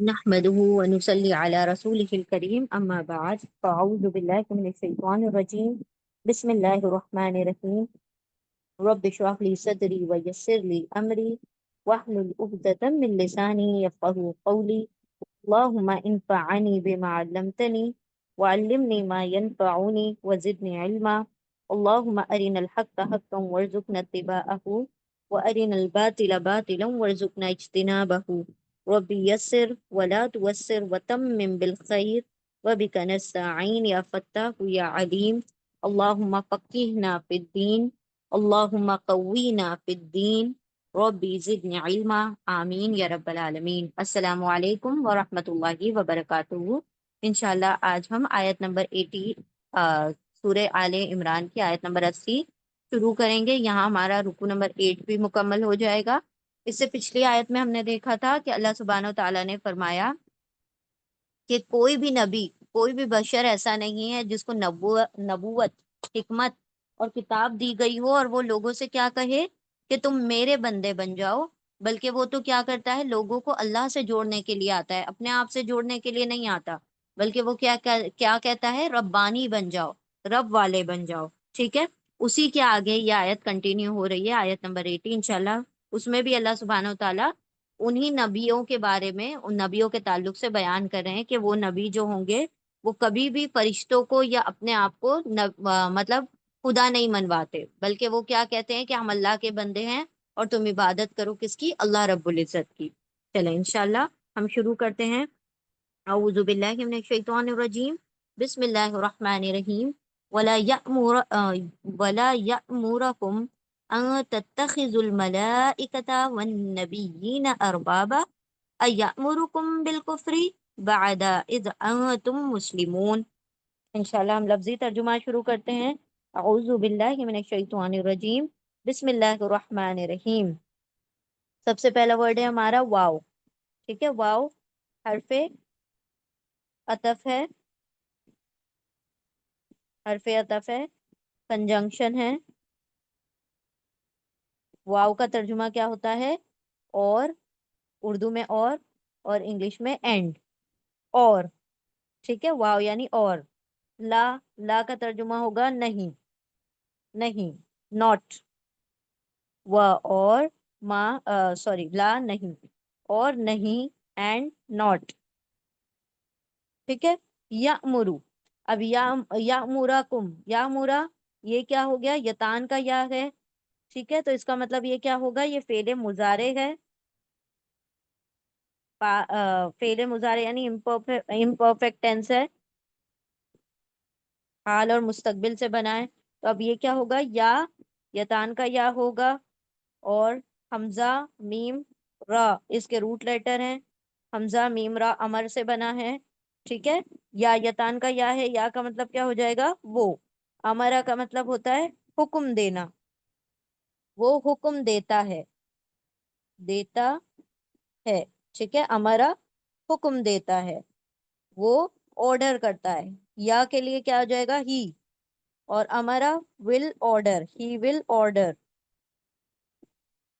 نحمده ونصلي على رسوله الكريم أما بعد فأعوذ بالله من الشيطان الرجيم بسم الله الرحمن الرحيم رب اشرح لي صدري ويسر لي أمري واحلل عقدة من لساني يفقهوا قولي اللهم انفعني بما علمتني وعلمني ما ينفعني وزدني علما اللهم أرنا الحق حقا وارزقنا اتباعه وأرنا الباطل باطلا وارزقنا اجتنابه رب يسر ولا توسر وتمم بالخير وبك نستعين يا فتاح يا عليم اللهم فقهنا في الدين اللهم قوينا في الدين ربی زدنی علما آمین یا رب العالمین۔ السلام علیکم ورحمۃ اللہ وبرکاتہ۔ انشاءاللہ آج ہم آیت نمبر 80 سورہ آل عمران کی آیت نمبر 80 شروع کریں گے۔ یہاں ہمارا رکو نمبر 8 بھی مکمل ہو جائے گا۔ اس سے پچھلی آیت میں ہم نے دیکھا تھا کہ اللہ سبحانہ و تعالیٰ نے فرمایا کہ کوئی بھی نبی، کوئی بھی بشر ایسا نہیں ہے جس کو نبوت، حکمت اور کتاب دی گئی ہو اور وہ لوگوں سے کیا کہے کہ تم میرے بندے بن جاؤ، بلکہ وہ تو کیا کرتا ہے، لوگوں کو اللہ سے جوڑنے کے لیے آتا ہے، اپنے آپ سے جوڑنے کے لیے نہیں آتا، بلکہ وہ کیا کہتا ہے، ربانی بن جاؤ، رب والے بن جاؤ۔ ٹھیک ہے، اسی کے آگے یہ آیت کنٹینیو ہو رہی ہے، آیت نمبر 80 انشاءاللہ۔ اس میں بھی اللہ سبحانہ و تعالیٰ انہی نبیوں کے بارے میں، ان نبیوں کے تعلق سے بیان کر رہے ہیں کہ وہ نبی جو ہوں گے وہ کبھی بھی فرشتوں کو یا اپنے آپ کو مطلب خدا نہیں منواتے، بلکہ وہ کیا کہتے ہیں کہ ہم اللہ کے بندے ہیں اور تم عبادت کرو کس کی، اللہ رب العزت کی۔ چلیں انشاءاللہ ہم شروع کرتے ہیں۔ اعوذ باللہ من الشیطان الرجیم بسم اللہ الرحمن الرحیم ولا یأمرکم ان تتخذوا الملائکۃ والنبیین اربابا ایأمرکم بالکفر بعد اذ انتم مسلمون۔ انشاءاللہ ہم لفظی ترجمہ شروع کرتے ہیں۔ اعوذ باللہ من الشیطان الرجیم بسم اللہ الرحمن الرحیم۔ سب سے پہلا ورڈ ہے ہمارا واو۔ ٹھیک ہے، واو حرف عطف ہے، حرف عطف ہے، کنجنکشن ہے۔ واو کا ترجمہ کیا ہوتا ہے، اور، اردو میں اور انگلش میں اینڈ، اور۔ ٹھیک ہے، واو یعنی اور۔ لا، لا کا ترجمہ ہوگا نہیں، نہیں، ناٹ۔ و اور، ما سوری لا نہیں، اور نہیں، اینڈ ناٹ۔ ٹھیک ہے، یامرو، اب یامورکم، یامورا یہ کیا ہو گیا، یتان کا یا ہے۔ ٹھیک ہے، تو اس کا مطلب یہ کیا ہوگا، یہ فعل مضارع ہے، فعل مضارع یعنی امپرفیکٹ ٹینس ہے، حال اور مستقبل سے بنا ہے۔ تو اب یہ کیا ہوگا، یا، یتان کا یا ہوگا، اور حمزہ میم را اس کے روٹ لیٹر ہیں، حمزہ میم را امر سے بنا ہے۔ ٹھیک ہے، یا یتان کا یا ہے، یا کا مطلب کیا ہو جائے گا، وہ۔ امرا کا مطلب ہوتا ہے حکم دینا، وہ حکم دیتا ہے، دیتا ہے۔ ٹھیک ہے، امرا حکم دیتا ہے، وہ آرڈر کرتا ہے۔ یا کے لیے کیا ہو جائے گا، ہی، اور امرا will order, he will order,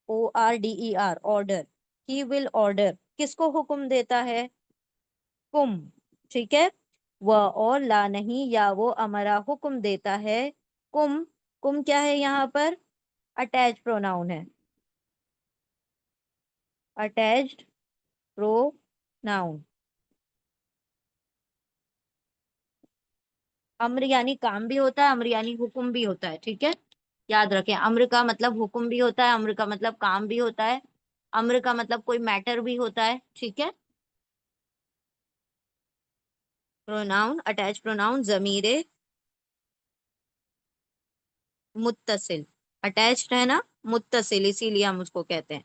O R D E R, order, he will order, کس کو حکم دیتا ہے، کم۔ ٹھیک ہے، وہ اور لا نہیں، یا وہ امرا حکم دیتا ہے، کم، کم کیا ہے یہاں پر، اٹیچ پروناؤن ہے، اٹیچڈ پروناؤن۔ امر یعنی کام بھی ہوتا ہے، امر یعنی حکم بھی ہوتا ہے۔ ٹھیک ہے، یاد رکھیں، امر کا مطلب حکم بھی ہوتا ہے، امر کا مطلب کام بھی ہوتا ہے، امر کا مطلب کوئی میٹر بھی ہوتا ہے۔ ٹھیک ہے، پروناؤن، اٹیچ پروناؤن، ضمیر متصل، اٹیچڈ ہے نا، متصل، اسی لیے ہم اس کو کہتے ہیں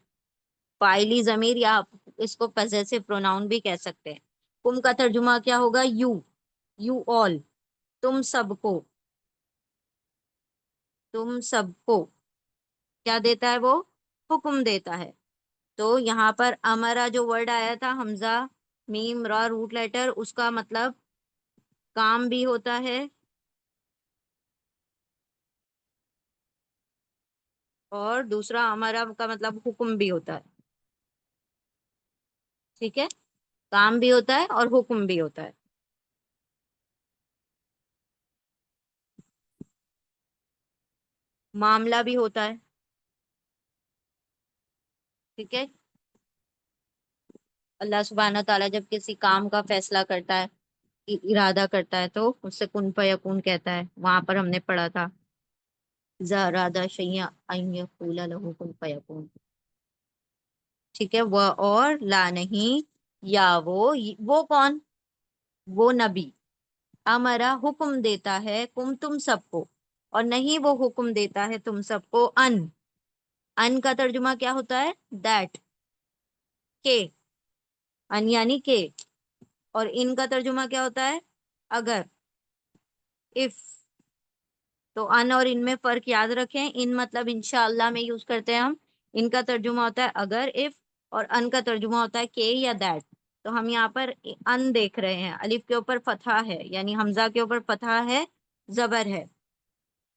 فاعلی ضمیر، یا آپ اس کو پوزیسو پروناؤن بھی کہہ سکتے ہیں۔ کم کا ترجمہ کیا ہوگا، یو، یو آل، تم سب کو، تم سب کو کیا دیتا ہے، وہ حکم دیتا ہے۔ تو یہاں پر امرا جو ورڈ آیا تھا، حمزہ میم را روٹ لیٹر، اس کا مطلب کام بھی ہوتا ہے اور دوسرا ہمارا کا مطلب حکم بھی ہوتا ہے۔ ٹھیک ہے، کام بھی ہوتا ہے اور حکم بھی ہوتا ہے. معاملہ بھی ہوتا ہے. ٹھیک ہے. اللہ سبحانہ تعالیٰ جب کسی کام کا فیصلہ کرتا ہے، ارادہ کرتا ہے، تو اس سے کن فیکون کہتا ہے. وہاں پر ہم نے پڑھا تھا اذا اراد شیئا ان یقول له کن فیکون. ٹھیک ہے. وہ اور لا نہیں، یا وہ کون؟ وہ نبی. امرا حکم دیتا ہے، کم تم سب کو، اور نہیں وہ حکم دیتا ہے تم سب کو. ان کا ترجمہ کیا ہوتا ہے؟ دیٹ، کہ. ان یعنی کہ. اور ان کا ترجمہ کیا ہوتا ہے؟ اگر، اف. تو ان اور ان میں فرق یاد رکھیں. ان مطلب انشاءاللہ میں یوز کرتے ہیں ہم. ان کا ترجمہ ہوتا ہے اگر، اف. اور ان کا ترجمہ ہوتا ہے کہ یا دیٹ. تو ہم یہاں پر ان دیکھ رہے ہیں، الف کے اوپر فتحہ ہے، یعنی حمزہ کے اوپر فتحہ ہے، زبر ہے.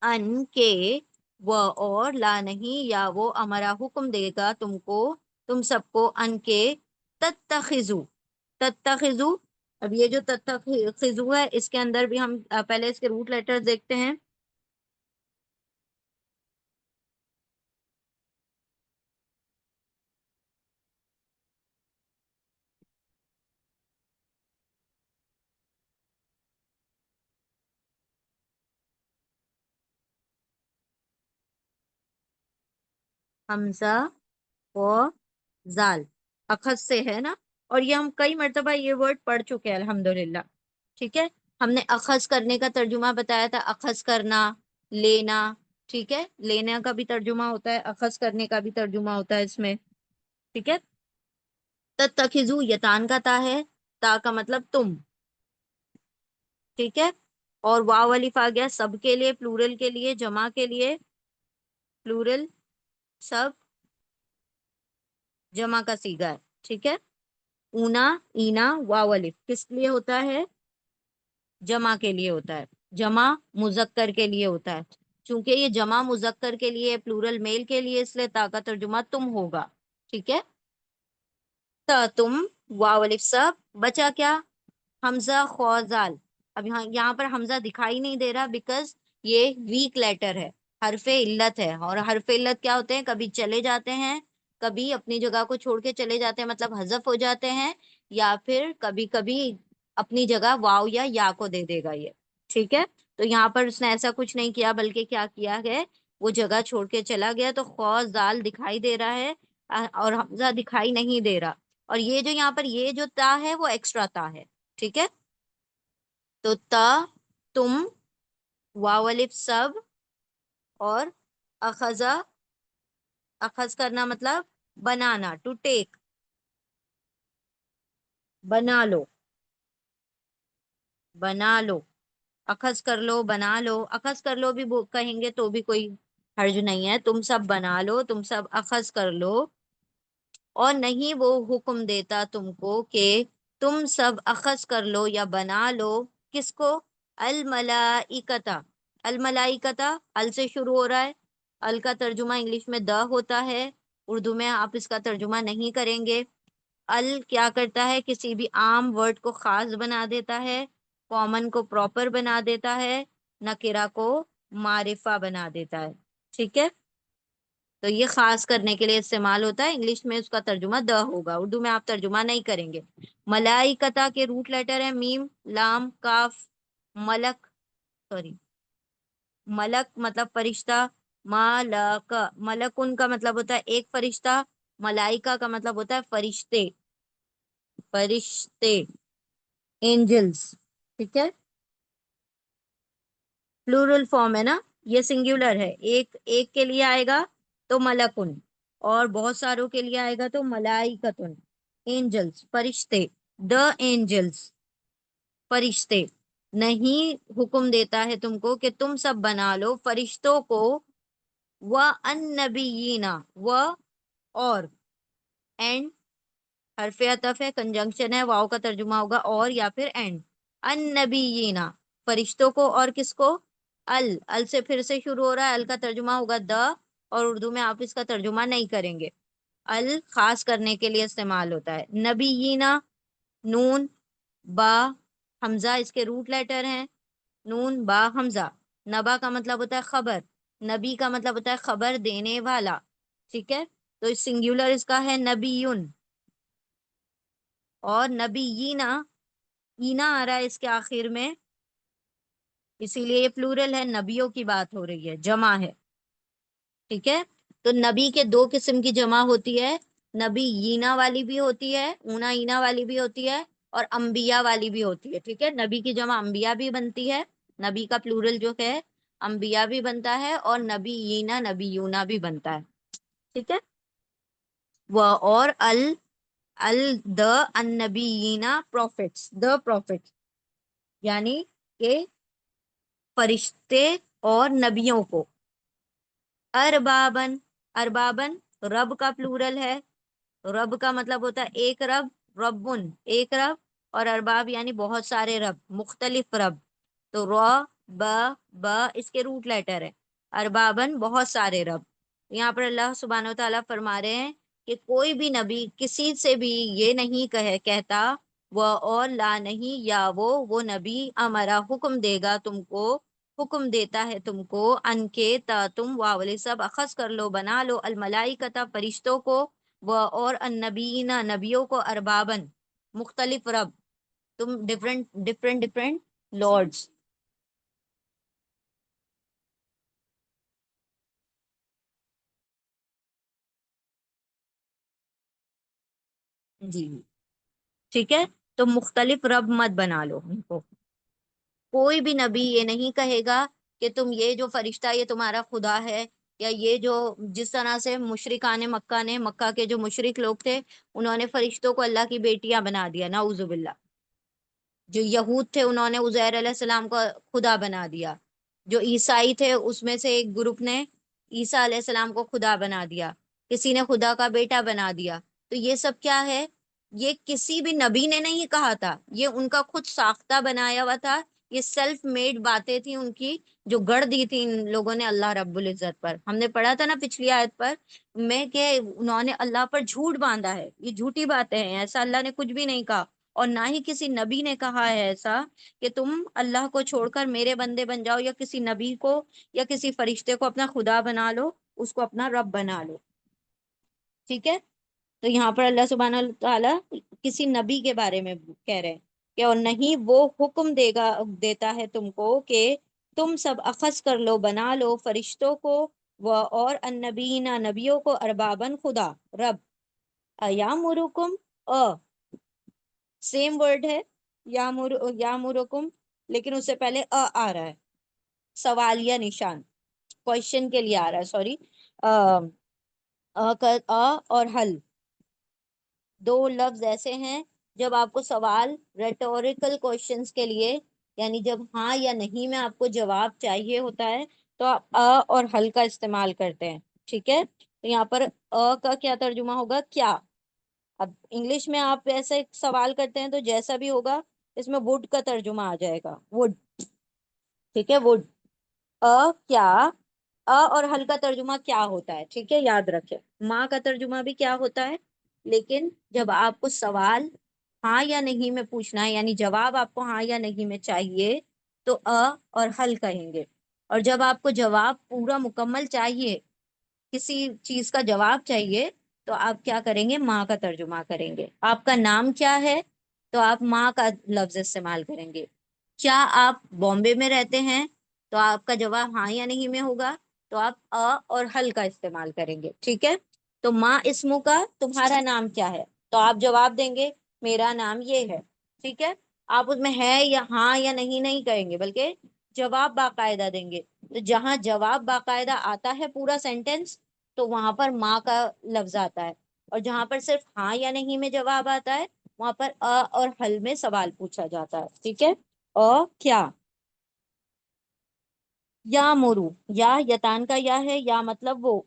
ان کے، وہ اور لا نہیں، یا وہ ہمارا حکم دے گا تم کو، تم سب کو، ان کے تتخذو. تتخذو. اب یہ جو تتخذو ہے، اس کے اندر بھی ہم پہلے اس کے روٹ لیٹر دیکھتے ہیں. حمزہ و زال، اخذ سے ہے نا. اور یہ ہم کئی مرتبہ یہ ورڈ پڑھ چکے ہیں الحمدللہ. ٹھیک ہے. ہم نے اخذ کرنے کا ترجمہ بتایا تھا، اخذ کرنا، لینا. ٹھیک ہے. لینا کا بھی ترجمہ ہوتا ہے، اخذ کرنے کا بھی ترجمہ ہوتا ہے اس میں. ٹھیک ہے. تتخذو یتان کا تا ہے، تا کا مطلب تم. ٹھیک ہے. اور واو الف آ گیا سب کے لیے، پلورل کے لیے، جمع کے لیے. پلورل سب، جمع کا صیغہ ہے. ٹھیک ہے. اونا، اینا، واو الف کس لیے ہوتا ہے؟ جمع کے لیے ہوتا ہے. جمع مذکر کے لیے ہوتا ہے. چونکہ یہ جمع مذکر کے لیے، پلورل میل کے لیے، اس لیے تا کا ترجمہ تم ہوگا. ٹھیک ہے. تم، واو الف سب، بچا کیا؟ حمزہ خوازال. اب یہاں پر حمزہ دکھائی نہیں دے رہا بیکاز یہ ویک لیٹر ہے، حرف علت ہے. اور حرف علت کیا ہوتے ہیں؟ کبھی چلے جاتے ہیں، کبھی اپنی جگہ کو چھوڑ کے چلے جاتے ہیں، مطلب حذف ہو جاتے ہیں، یا پھر کبھی کبھی اپنی جگہ واو یا کو دے دے گا یہ. ٹھیک ہے. تو یہاں پر اس نے ایسا کچھ نہیں کیا، بلکہ کیا کیا ہے، وہ جگہ چھوڑ کے چلا گیا. تو خو زال دکھائی دے رہا ہے اور حمزہ دکھائی نہیں دے رہا. اور یہ جو یہاں پر یہ جو تا ہے وہ ایکسٹرا تا ہے. ٹھیک ہے. تو تا، تم، واو الف سب، اور اخذا. اخذ کرنا مطلب بنانا، ٹو ٹیک. بنا لو، بنا لو. اخذ کر لو، بنا لو. اخذ کر لو بھی کہیں گے تو بھی کوئی حرج نہیں ہے. تم سب بنا لو، تم سب اخذ کر لو. اور نہیں وہ حکم دیتا تم کو کہ تم سب اخذ کر لو یا بنا لو. کس کو؟ الملائکتا. الملائکتا ال سے شروع ہو رہا ہے. ال کا ترجمہ انگلش میں دا ہوتا ہے، اردو میں آپ اس کا ترجمہ نہیں کریں گے. ال کیا کرتا ہے؟ کسی بھی عام ورڈ کو خاص بنا دیتا ہے، کامن کو پراپر بنا دیتا ہے، نکرہ کو معرفہ بنا دیتا ہے. ٹھیک ہے. تو یہ خاص کرنے کے لیے استعمال ہوتا ہے. انگلش میں اس کا ترجمہ د ہوگا، اردو میں آپ ترجمہ نہیں کریں گے. ملائکتا کے روٹ لیٹر ہے میم، لام، کاف. ملک، سوری، ملک مطلب فرشتہ. ملک، ملکن کا مطلب ہوتا ہے ایک فرشتہ. ملائکہ کا مطلب ہوتا ہے فرشتے. فرشتے، اینجلز. ٹھیک ہے. پلورل فارم ہے نا، یہ سنگولر ہے. ایک ایک کے لیے آئے گا تو ملکن، اور بہت ساروں کے لیے آئے گا تو ملائکتن. اینجلس، فرشتے. دا اینجلس، فرشتے. نہیں حکم دیتا ہے تم کو کہ تم سب بنا لو فرشتوں کو. النبیین، و اور، اینڈ حرف عطف ہے، کنجنکشن ہے، واؤ کا ترجمہ ہوگا اور یا پھر اینڈ. النبیین، فرشتوں کو. اور کس کو؟ ال سے پھر سے شروع ہو رہا ہے، ال کا ترجمہ ہوگا دا. اور اردو میں آپ اس کا ترجمہ نہیں کریں گے. ال خاص کرنے کے لیے استعمال ہوتا ہے. نبیینا، نون با حمزہ اس کے روٹ لیٹر ہیں، نون با حمزہ. نبا کا مطلب ہوتا ہے خبر، نبی کا مطلب ہوتا ہے خبر دینے والا. ٹھیک ہے، تو سنگولر اس کا ہے نبیون، اور نبیینا اینا آ رہا ہے اس کے آخر میں، اسی لیے یہ پلورل ہے، نبیوں کی بات ہو رہی ہے، جمع ہے. ٹھیک ہے، تو نبی کے دو قسم کی جمع ہوتی ہے، نبی یینا والی بھی ہوتی ہے، اونا اینا والی بھی ہوتی ہے، اور انبیاء والی بھی ہوتی ہے. ٹھیک ہے، نبی کی جمع انبیاء بھی بنتی ہے، نبی کا پلورل جو ہے انبیاء بھی بنتا ہے، اور نبی یینا نبی یونا بھی بنتا ہے. ٹھیک ہے، وہ اور ال دا النبیینا پروفٹس، دا پروفٹ یعنی کہ فرشتے اور نبیوں کو. اربابن، اربابن رب کا پلورل ہے، رب کا مطلب ہوتا ہے ایک رب، ربن ایک رب، اور ارباب یعنی بہت سارے رب، مختلف رب. تو ب ب اس کے روٹ لیٹر ہے، اربابن بہت سارے رب. یہاں پر اللہ سبحانہ و تعالیٰ فرما رہے ہیں کہ کوئی بھی نبی کسی سے بھی یہ نہیں کہتا وہ اور لا نہیں، یا وہ نبی ہمارا حکم دے گا تم کو، حکم دیتا ہے تم کو، ان کے تا تم واولے سب اخذ کر لو بنا لو، الملائکتا فرشتوں کو، وہ اور النبیین نبیوں کو، اربابن مختلف رب، تم ڈفرنٹ لارڈس. جی ٹھیک ہے، تو مختلف رب مت بنا لو ان کو. کوئی بھی نبی یہ نہیں کہے گا کہ تم یہ جو فرشتہ یہ تمہارا خدا ہے، یا یہ جو جس طرح سے مشرکان مکہ نے، مکہ کے جو مشرک لوگ تھے انہوں نے فرشتوں کو اللہ کی بیٹیاں بنا دیا، نعوذ باللہ. جو یہود تھے انہوں نے عزیر علیہ السلام کو خدا بنا دیا، جو عیسائی تھے اس میں سے ایک گروپ نے عیسیٰ علیہ السلام کو خدا بنا دیا، کسی نے خدا کا بیٹا بنا دیا. تو یہ سب کیا ہے؟ یہ کسی بھی نبی نے نہیں کہا تھا، یہ ان کا خود ساختہ بنایا ہوا تھا، یہ سیلف میڈ باتیں تھیں ان کی، جو گڑ دی تھی ان لوگوں نے اللہ رب العزت پر. ہم نے پڑھا تھا نا پچھلی آیت پر میں کہ انہوں نے اللہ پر جھوٹ باندھا ہے، یہ جھوٹی باتیں ہیں، ایسا اللہ نے کچھ بھی نہیں کہا، اور نہ ہی کسی نبی نے کہا ہے ایسا کہ تم اللہ کو چھوڑ کر میرے بندے بن جاؤ، یا کسی نبی کو یا کسی فرشتے کو اپنا خدا بنا لو، اس کو اپنا رب بنا لو. ٹھیک ہے، تو یہاں پر اللہ سبحانہ تعالیٰ کسی نبی کے بارے میں کہہ رہے ہیں کہ اور نہیں وہ حکم دیتا ہے تم کو کہ تم سب اخذ کر لو بنا لو فرشتوں کو، وہ اور النبیین نبیوں کو، اربابن خدا رب. ایامرکم سیم ورڈ ہے، یامرکم، لیکن اس سے پہلے آ رہا ہے، سوالیہ نشان، کوشچن کے لیے آ رہا ہے، سوری. اور حل دو لفظ ایسے ہیں جب آپ کو سوال ریٹوریکل کوشچنس کے لیے، یعنی جب ہاں یا نہیں میں آپ کو جواب چاہیے ہوتا ہے تو آپ اور حل کا استعمال کرتے ہیں. ٹھیک ہے، تو یہاں پر کا کیا ترجمہ ہوگا؟ کیا. اب انگلش میں آپ ایسے ایک سوال کرتے ہیں تو جیسا بھی ہوگا اس میں وڈ کا ترجمہ آ جائے گا، وڈ. ٹھیک ہے، وڈ. کیا، اور حل کا ترجمہ کیا ہوتا ہے، ٹھیک ہے یاد رکھے. ماں کا ترجمہ بھی کیا ہوتا ہے، لیکن جب آپ کو سوال ہاں یا نہیں میں پوچھنا ہے، یعنی جواب آپ کو ہاں یا نہیں میں چاہیے تو اور حل کہیں گے. اور جب آپ کو جواب پورا مکمل چاہیے، کسی چیز کا جواب چاہیے، تو آپ کیا کریں گے؟ ماں کا ترجمہ کریں گے. آپ کا نام کیا ہے؟ تو آپ ماں کا لفظ استعمال کریں گے. کیا آپ بامبے میں رہتے ہیں؟ تو آپ کا جواب ہاں یا نہیں میں ہوگا، تو آپ اور حل کا استعمال کریں گے. ٹھیک ہے، تو ماں اسمو کا، تمہارا نام کیا ہے؟ تو آپ جواب دیں گے میرا نام یہ ہے. ٹھیک ہے، آپ اس میں ہے یا ہاں یا نہیں کہیں گے، بلکہ جواب باقاعدہ دیں گے. تو جہاں جواب باقاعدہ آتا ہے پورا سینٹینس، تو وہاں پر ماں کا لفظ آتا ہے، اور جہاں پر صرف ہاں یا نہیں میں جواب آتا ہے وہاں پر اور حل میں سوال پوچھا جاتا ہے. ٹھیک ہے، کیا. یا مرو، یا یتان کا یا ہے، یا مطلب وہ.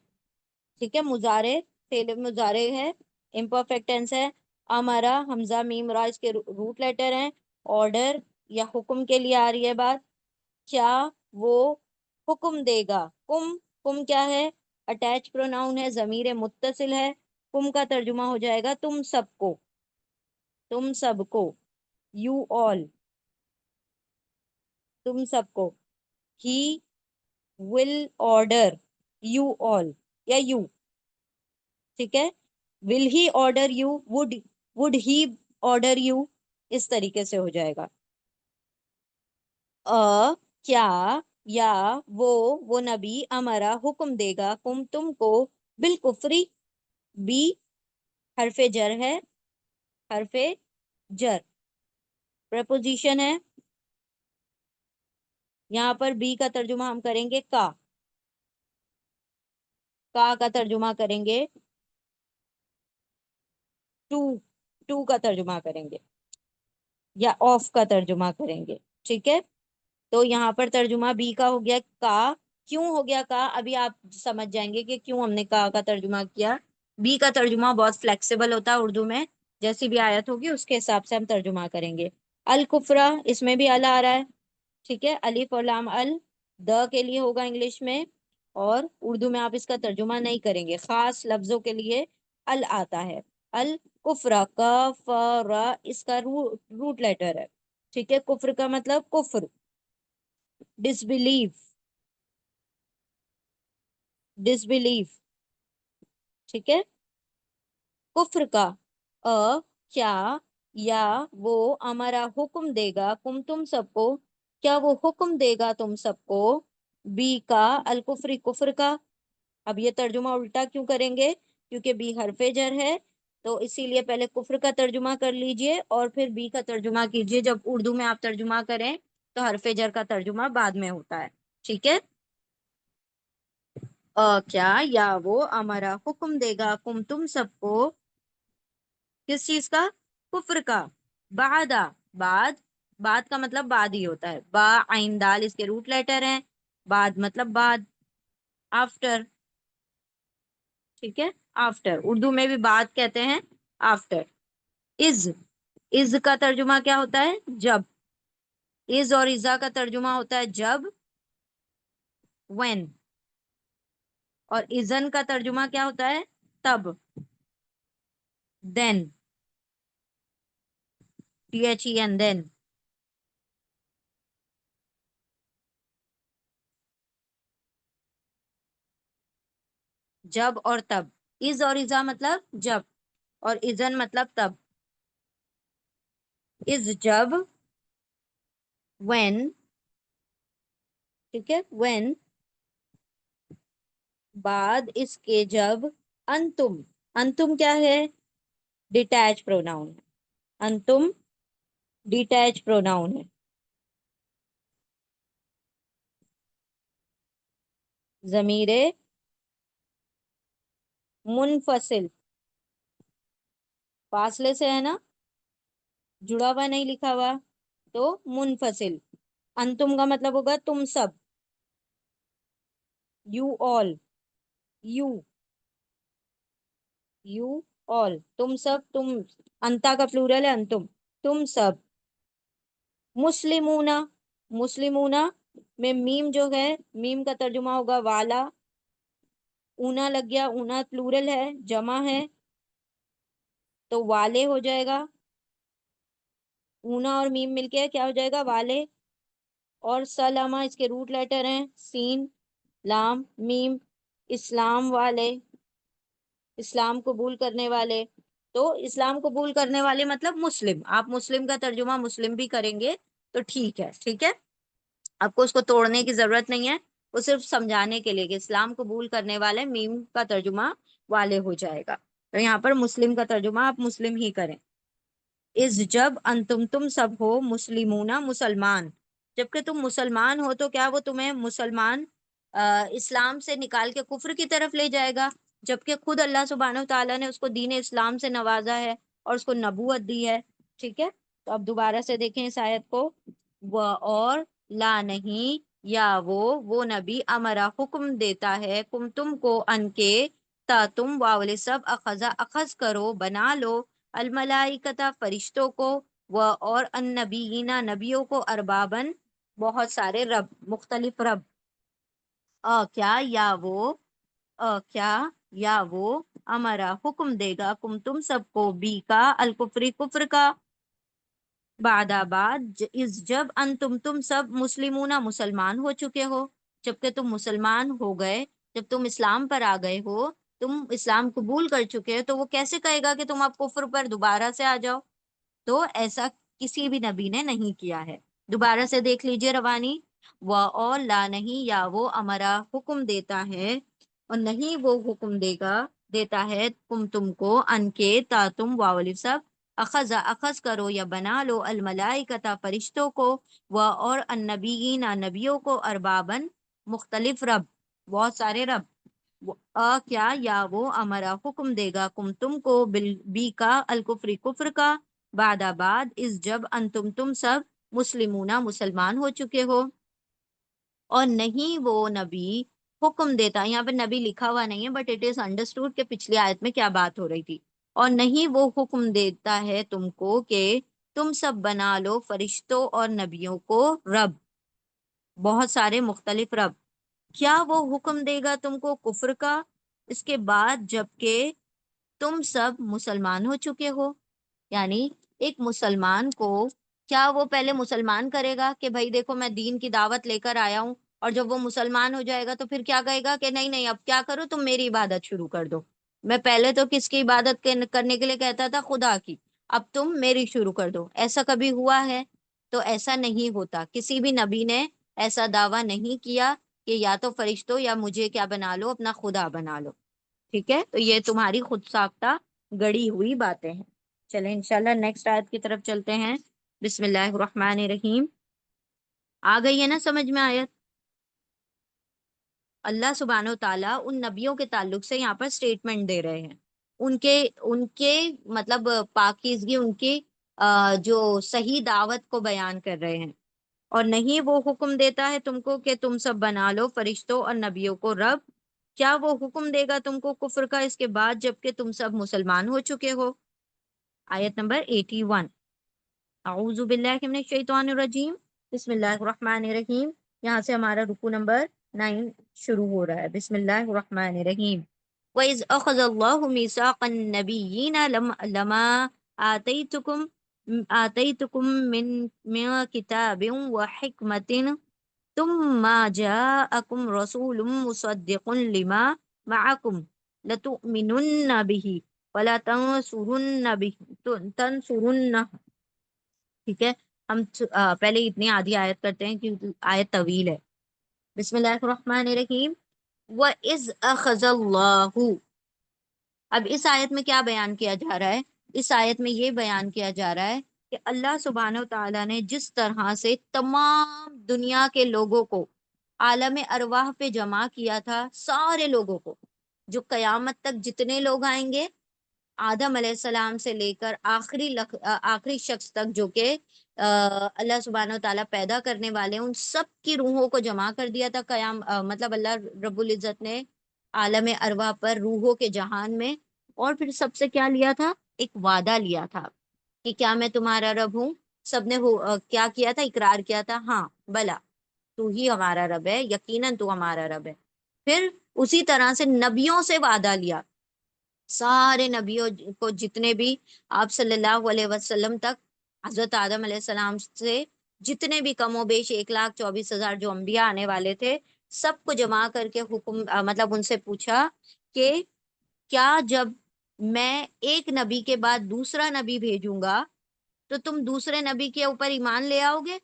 ٹھیک ہے، مضارع، فعل مضارع ہے، امپرفیکٹ ٹینس ہے. ہمارا حمزہ میم را اس کے روٹ لیٹر ہیں. آرڈر یا حکم کے لیے آ رہی ہے بات. کیا وہ حکم دے گا، کم کیا ہے؟ اٹیچ پروناؤن ہے، ضمیر متصل ہے. کم کا ترجمہ ہو جائے گا تم سب کو. تم سب کو, you all, تم سب کو, he will order you all یا you, ٹھیک ہے. will he order you, would he order you, اس طریقے سے ہو جائے گا. کیا, یا وہ نبی امرا حکم دے گا تم کو بالکفری, بی حرف جر ہے, حرف جر پریپوزیشن ہے. یہاں پر بی کا ترجمہ ہم کریں گے کا ترجمہ کریں گے, ٹو کا ترجمہ کریں گے, یا آف کا ترجمہ کریں گے, ٹھیک ہے. تو یہاں پر ترجمہ بی کا ہو گیا کا. کیوں ہو گیا کا, ابھی آپ سمجھ جائیں گے کہ کیوں ہم نے کا ترجمہ کیا. بی کا ترجمہ بہت فلیکسیبل ہوتا ہے اردو میں, جیسی بھی آیت ہوگی اس کے حساب سے ہم ترجمہ کریں گے. الکفرا, اس میں بھی ال آ رہا ہے, ٹھیک ہے. الف اور لام ال د کے لیے ہوگا انگلش میں, اور اردو میں آپ اس کا ترجمہ نہیں کریں گے, خاص لفظوں کے لیے ال آتا ہے. الکفرا, کفرا اس کا روٹ لیٹر ہے, ٹھیک ہے. کفر کا مطلب کفر, ڈسبلیف, ٹھیک ہے. کفر کا کیا, یا وہ ہمارا حکم دے گا تم سب کو, کیا وہ حکم دے گا تم سب کو, بی کا الکفری کفر کا. اب یہ ترجمہ الٹا کیوں کریں گے, کیونکہ بی حرف جر ہے, تو اسی لیے پہلے کفر کا ترجمہ کر لیجئے اور پھر بی کا ترجمہ کیجئے. جب اردو میں آپ ترجمہ کریں تو حرف جر کا ترجمہ بعد میں ہوتا ہے, ٹھیک ہے. کیا, یا وہ ہمارا حکم دے گا تم سب کو, کس چیز کا, کفر کا. بعد کا مطلب بعد ہی ہوتا ہے, با عین دال اس کے روٹ لیٹر ہیں, بعد مطلب بعد, آفٹر, ٹھیک ہے. آفٹر, اردو میں بھی بعد کہتے ہیں, آفٹر. از کا ترجمہ کیا ہوتا ہے, جب. از اور ازا کا ترجمہ ہوتا ہے جب, when. اور ازن کا ترجمہ کیا ہوتا ہے, تب, then, then. جب اور تب, از اور ازا مطلب جب, اور ازن مطلب تب. از جب, when, ٹھیک ہے, when. بعد اس کے جب, انتم کیا ہے, ڈیٹیچ پروناؤن ہے, انتم ڈیٹیچ پروناؤن ہے. ضمیر منفصل, فاصلے سے ہے نا, جڑا ہوا نہیں لکھا ہوا, تو منفصل. انتم کا مطلب ہوگا تم سب, یو آل, یو آل, تم سب, انتا کا پلورل ہے انتم, تم سب. مسلمون میں میم جو ہے, میم کا ترجمہ ہوگا والا. اونا لگ گیا, اونا پلورل ہے, جمع ہے, تو والے ہو جائے گا. اونا اور میم مل کے کیا ہو جائے گا, والے. اور سلامہ اس کے روٹ لیٹر ہیں, سین, لام, میم. اسلام والے, اسلام قبول کرنے والے. تو اسلام قبول کرنے والے مطلب مسلم, آپ مسلم کا ترجمہ مسلم بھی کریں گے تو ٹھیک ہے, ٹھیک ہے. آپ کو اس کو توڑنے کی ضرورت نہیں ہے, وہ صرف سمجھانے کے لیے کہ اسلام قبول کرنے والے, میم کا ترجمہ والے ہو جائے گا. تو یہاں پر مسلم کا ترجمہ آپ مسلم ہی کریں. از جب, تم سب ہو, مسلمون مسلمان, جبکہ تم مسلمان ہو تو کیا وہ تمہیں مسلمان اسلام سے نکال کے کفر کی طرف لے جائے گا, جبکہ خود اللہ سبحانہ و تعالیٰ نے اس کو دین اسلام سے نوازا ہے اور اس کو نبوت دی ہے, ٹھیک ہے. تو اب دوبارہ سے دیکھیں اس آیت کو, اور لا نہیں, یا وہ نبی امرا حکم دیتا ہے تم کو, ان کے, تا تم واول سب اخذ کرو, بنا لو, الملائکتا فرشتوں کو, اور النبیین نبیوں کو, اربابن بہت سارے رب, مختلف رب. کیا, یا وہ ہمارا حکم دے گا تم سب کو, بی کا الکفری کفر کا, بعد جب تم سب مسلمون مسلمان ہو چکے ہو، جبکہ تم مسلمان ہو گئے، جب تم اسلام پر آ گئے ہو، تم اسلام قبول کر چکے ہو، تو وہ کیسے کہے گا کہ تم اب کفر پر دوبارہ سے آ جاؤ؟ تو ایسا کسی بھی نبی نے نہیں کیا ہے۔ دوبارہ سے دیکھ لیجئے روانی، اور لا نہیں، یا وہ ہمارا حکم دیتا ہے اور نہیں وہ حکم دیتا ہے تم کو ان کے تا تم واولف سب اخذ کرو یا بنا لو الملائکتا فرشتوں کو، اور النبیین نبیوں کو، اربابن مختلف رب، بہت سارے رب، کیا یا وہ ہمارا حکم دے گا تم کو بی کا الکفری کفر کا، بعد اس جب تم سب مسلمون مسلمان ہو چکے ہو، اور نہیں وہ نبی حکم دیتا، یہاں پہ نبی لکھا ہوا نہیں ہے بٹ اٹ از انڈرسٹوڈ کہ پچھلی آیت میں کیا بات ہو رہی تھی، اور نہیں وہ حکم دیتا ہے تم کو کہ تم سب بنا لو فرشتوں اور نبیوں کو رب، بہت سارے مختلف رب، کیا وہ حکم دے گا تم کو کفر کا اس کے بعد جبکہ تم سب مسلمان ہو چکے ہو؟ یعنی ایک مسلمان کو کیا وہ پہلے مسلمان کرے گا کہ بھائی دیکھو میں دین کی دعوت لے کر آیا ہوں، اور جب وہ مسلمان ہو جائے گا تو پھر کیا کہے گا کہ نہیں نہیں اب کیا کرو تم میری عبادت شروع کر دو، میں پہلے تو کس کی عبادت کرنے کے لیے کہتا تھا؟ خدا کی، اب تم میری شروع کر دو؟ ایسا کبھی ہوا ہے؟ تو ایسا نہیں ہوتا، کسی بھی نبی نے ایسا دعویٰ نہیں کیا کہ یا تو فرشتوں یا مجھے کیا بنا لو، اپنا خدا بنا لو، ٹھیک ہے؟ تو یہ تمہاری خود ساختہ گڑی ہوئی باتیں ہیں۔ چلیں انشاءاللہ نیکسٹ آیت کی طرف چلتے ہیں۔ بسم اللہ الرحمن الرحیم، آ گئی ہے نا سمجھ میں آیت؟ اللہ سبحانہ و تعالیٰ ان نبیوں کے تعلق سے یہاں پر سٹیٹمنٹ دے رہے ہیں، ان کے مطلب پاکیزگی، ان کی جو صحیح دعوت کو بیان کر رہے ہیں، اور نہیں وہ حکم دیتا ہے تم کو کہ تم سب بنا لو فرشتوں اور نبیوں کو رب، کیا وہ حکم دے گا تم کو کفر کا اس کے بعد جبکہ تم سب مسلمان ہو چکے ہو؟ آیت نمبر 81، اعوذ باللہ من الشیطان الرجیم، بسم اللہ الرحمن الرحیم، یہاں سے ہمارا رکو نمبر 9 شروع ہو رہا ہے۔ بسم اللہ الرحمن الرحیم، وَإِذْ أَخَذَ اللَّهُ مِيثَاقَ النَّبِيِّينَ لَمَا آتَيْتُكُم مِّن كِتَابٍ وَحِكْمَةٍ ثُمَّ جَاءَكُمْ رَسُولٌ مُصَدِّقٌ لِّمَا مَعَكُمْ لَتُؤْمِنُنَّ بِهِ تنصرنہ، ٹھیک ہے؟ ہم پہلے اتنی آدھی آیت کرتے ہیں کیونکہ آیت طویل ہے۔ بسم اللہ الرحمن الرحیم، وَإِذْ أَخَذَ اللَّهُ، اب اس آیت میں کیا بیان کیا جا رہا ہے؟ اس آیت میں یہ بیان کیا جا رہا ہے کہ اللہ سبحانہ و تعالیٰ نے جس طرح سے تمام دنیا کے لوگوں کو عالم ارواح پہ جمع کیا تھا، سارے لوگوں کو، جو قیامت تک جتنے لوگ آئیں گے، آدم علیہ السلام سے لے کر آخری شخص تک جو کہ اللہ سبحانہ و تعالیٰ پیدا کرنے والے ہیں، ان سب کی روحوں کو جمع کر دیا تھا مطلب اللہ رب العزت نے عالم ارواح پر، روحوں کے جہان میں، اور پھر سب سے کیا لیا تھا؟ ایک وعدہ لیا تھا کہ کیا میں تمہارا رب ہوں؟ سب نے کیا کیا تھا؟ اقرار کیا تھا، ہاں بلا تو ہی ہمارا رب ہے، یقیناً تو ہمارا رب ہے۔ پھر اسی طرح سے نبیوں سے وعدہ لیا، سارے نبیوں کو، جتنے بھی آپ صلی اللہ علیہ وسلم تک، حضرت آدم علیہ السلام سے جتنے بھی کم و بیش 1,24,000 جو انبیاء آنے والے تھے، سب کو جمع کر کے حکم مطلب ان سے پوچھا کہ کیا جب میں ایک نبی کے بعد دوسرا نبی بھیجوں گا تو تم دوسرے نبی کے اوپر ایمان لے آؤ گے؟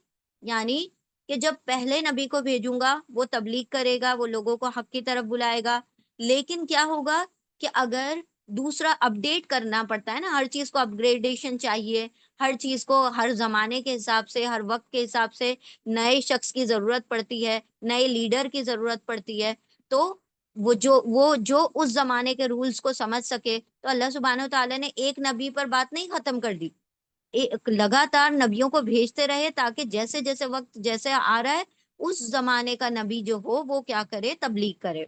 یعنی کہ جب پہلے نبی کو بھیجوں گا وہ تبلیغ کرے گا، وہ لوگوں کو حق کی طرف بلائے گا، لیکن کیا ہوگا کہ اگر دوسرا اپڈیٹ کرنا پڑتا ہے نا، ہر چیز کو اپ گریڈیشن چاہیے، ہر چیز کو ہر زمانے کے حساب سے، ہر وقت کے حساب سے نئے شخص کی ضرورت پڑتی ہے، نئے لیڈر کی ضرورت پڑتی ہے، تو وہ جو اس زمانے کے رولز کو سمجھ سکے، تو اللہ سبحانہ و تعالیٰ نے ایک نبی پر بات نہیں ختم کر دی، لگاتار نبیوں کو بھیجتے رہے تاکہ جیسے جیسے وقت جیسے آ رہا ہے اس زمانے کا نبی جو ہو وہ کیا کرے؟ تبلیغ کرے۔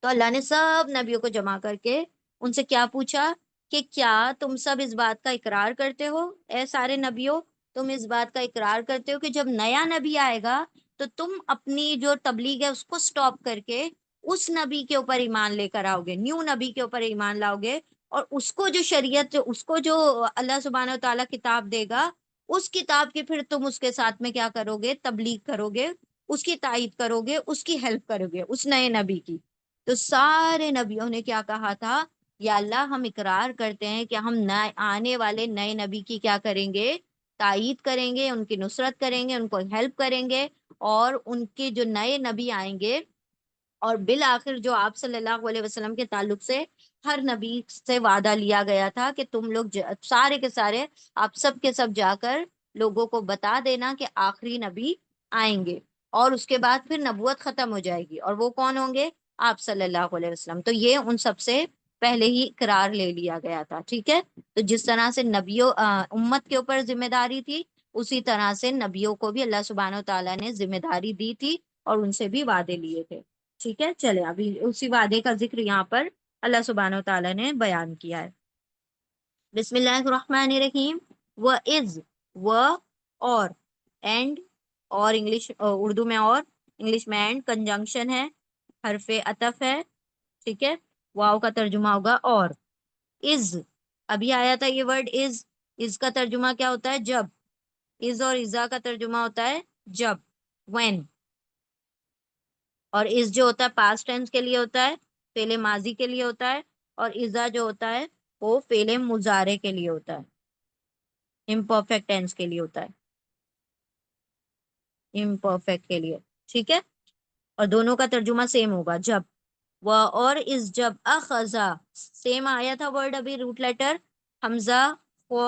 تو اللہ نے سب نبیوں کو جمع کر کے ان سے کیا پوچھا کہ کیا تم سب اس بات کا اقرار کرتے ہو؟ اے سارے نبیوں، تم اس بات کا اقرار کرتے ہو کہ جب نیا نبی آئے گا تو تم اپنی جو تبلیغ ہے اس کو سٹاپ کر کے اس نبی کے اوپر ایمان لے کر آؤ گے، نیو نبی کے اوپر ایمان لاؤ گے، اور اس کو جو شریعت، اس کو جو اللہ سبحانہ و تعالیٰ کتاب دے گا اس کتاب کی پھر تم اس کے ساتھ میں کیا کرو گے؟ تبلیغ کرو گے، اس کی تائید کرو گے، اس کی ہیلپ کرو گے، اس نئے نبی کی۔ تو سارے نبیوں نے کیا کہا تھا؟ یا اللہ ہم اقرار کرتے ہیں کہ ہم آنے والے نئے نبی کی کیا کریں گے؟ تائید کریں گے، ان کی نصرت کریں گے، ان کو ہیلپ کریں گے، اور ان کے جو نئے نبی آئیں گے، اور بالآخر جو آپ صلی اللہ علیہ وسلم کے تعلق سے ہر نبی سے وعدہ لیا گیا تھا کہ تم لوگ سارے کے سارے آپ سب کے سب جا کر لوگوں کو بتا دینا کہ آخری نبی آئیں گے، اور اس کے بعد پھر نبوت ختم ہو جائے گی، اور وہ کون ہوں گے؟ آپ صلی اللہ علیہ وسلم۔ تو یہ ان سب سے پہلے ہی اقرار لے لیا گیا تھا، ٹھیک ہے؟ تو جس طرح سے نبیوں امت کے اوپر ذمہ داری تھی، اسی طرح سے نبیوں کو بھی اللہ سبحانہ و تعالیٰ نے ذمہ داری دی تھی، اور ان سے بھی وعدے لیے تھے، ٹھیک ہے؟ چلے ابھی اسی وعدے کا ذکر یہاں پر اللہ سبحانہ و تعالیٰ نے بیان کیا ہے۔ بسم اللہ الرحمن الرحیم۔ وہ از، وہ اور، اینڈ، اور انگلش اردو میں اور، انگلش میں اینڈ کنجنکشن ہے، حرف عطف ہے، ٹھیک ہے؟ واو کا ترجمہ ہوگا اور۔ از، ابھی آیا تھا یہ ورڈ از کا ترجمہ کیا ہوتا ہے؟ جب۔ از اور ازا کا ترجمہ ہوتا ہے جب، when۔ اور از جو ہوتا ہے پاسٹ ٹینس کے لیے ہوتا ہے، فعل ماضی کے لیے ہوتا ہے، اور ازا جو ہوتا ہے وہ فعل مضارع کے لیے ہوتا ہے، امپرفیکٹ ٹینس کے لیے ہوتا ہے، امپرفیکٹ کے لیے، ٹھیک ہے؟ اور دونوں کا ترجمہ سیم ہوگا، جب۔ وہ اور از جب اخذا، سیم آیا تھا ورڈ ابھی، روٹ لیٹر حمزہ و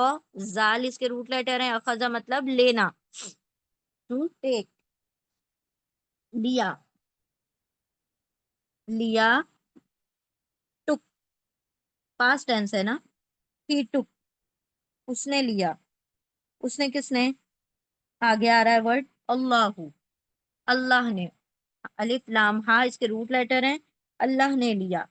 زال اس کے روٹ لیٹر ہیں، اخذا مطلب لینا، ٹو ٹیک، لیا، لیا، ٹک، پاسٹ ٹینس ہے نا، ہی ٹک، اس نے لیا، اس نے کس نے؟ آگے آ رہا ہے ورڈ اللہ، اللہ نے، الف لام ہا اس کے روٹ لیٹر ہیں، اللہ نے لیا۔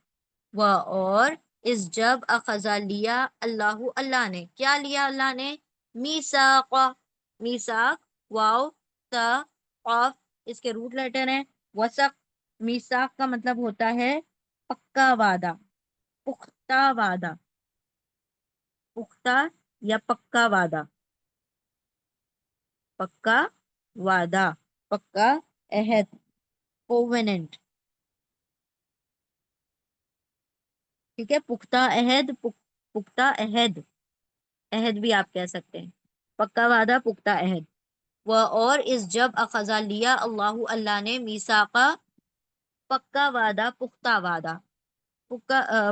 وہ اور اس جب اخذا لیا اللہ، اللہ نے کیا لیا؟ اللہ نے میثاق، میثاق واو تا قاف اس کے روٹ لیٹر ہیں، وثق، میثاق کا مطلب ہوتا ہے پکا وعدہ، پختہ وعدہ، پختہ یا پکا وعدہ، پکا وعدہ، پکا عہد، کووننٹ، ٹھیک ہے؟ پختہ عہد، پختہ عہد، عہد بھی آپ کہہ سکتے ہیں، پکا وعدہ، پختہ عہد۔ وہ اور اس جب اخذا لیا اللہ، اللہ نے میثاقا، پکا وعدہ، پختہ وعدہ،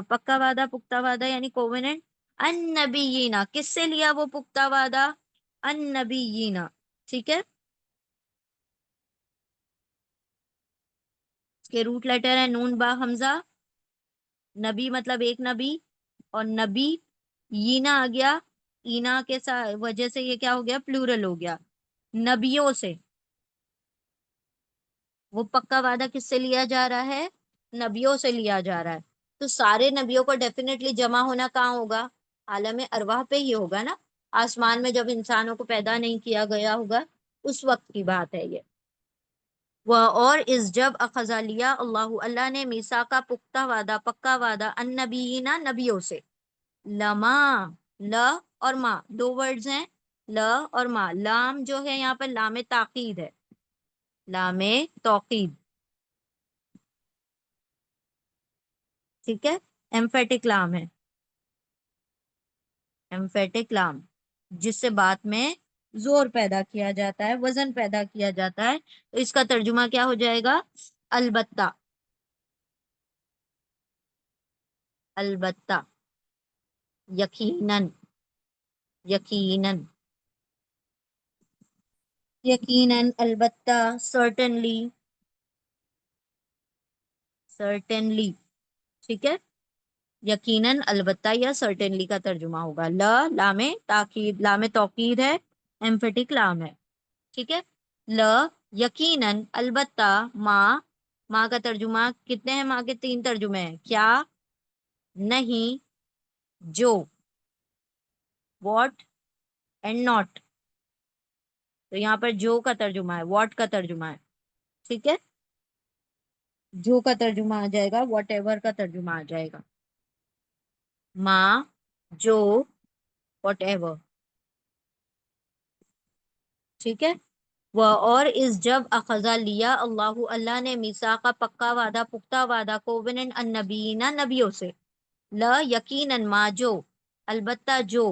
پکا وعدہ، پختہ وعدہ یعنی کووننٹ، النبیینا، کس سے لیا وہ پختہ وعدہ؟ النبیینا، ٹھیک ہے؟ اس کے روٹ لیٹر ہے نون با حمزہ، نبی مطلب ایک نبی، اور نبی یینا آ گیا، اینا کے وجہ سے یہ کیا ہو گیا؟ پلورل ہو گیا، نبیوں سے۔ وہ پکا وعدہ کس سے لیا جا رہا ہے؟ نبیوں سے لیا جا رہا ہے۔ تو سارے نبیوں کو ڈیفینیٹلی جمع ہونا کہاں ہوگا؟ عالم ارواح پہ ہی ہوگا نا، آسمان میں جب انسانوں کو پیدا نہیں کیا گیا ہوگا اس وقت کی بات ہے یہ۔ وہ اور اس جب اخذا لیا اللہ، اللہ نے میثاقا، پختہ وعدہ، پکا وعدہ، النبیین، نبیوں سے، لما، ل اور ما دو ورڈز ہیں، ل اور ما، لام جو ہے یہاں پر لام تاکید ہے، لام توقید، ٹھیک ہے؟ ایمفیٹک لام ہے، ایمفیٹک لام، جس سے بات میں زور پیدا کیا جاتا ہے، وزن پیدا کیا جاتا ہے، تو اس کا ترجمہ کیا ہو جائے گا؟ البتہ، البتہ، یقیناً، یقیناً، یقیناً، البتہ، certainly، certainly، ٹھیک ہے؟ یقیناً، البتہ یا certainly کا ترجمہ ہوگا، لام تاکید، لام توقید ہے، ایمفیٹک لام ہے، ٹھیک ہے؟ یقیناً، البتہ، ماں کا ترجمہ کتنے ہیں؟ ماں کے تین ترجمے ہیں، کیا، نہیں، جو، واٹ اینڈ ناٹ۔ تو یہاں پر جو کا ترجمہ ہے، واٹ کا ترجمہ ہے، ٹھیک ہے؟ جو کا ترجمہ آ جائے گا، واٹ ایور کا ترجمہ آ جائے گا، ماں، جو، واٹ ایور، ٹھیک ہے. وہ اور اس جب اخذا لیا اللہ نے میثاق پکا وعدہ پختہ وعدہ کووننٹ النبیین نبیوں سے، لا یقیناً ما جو البتہ جو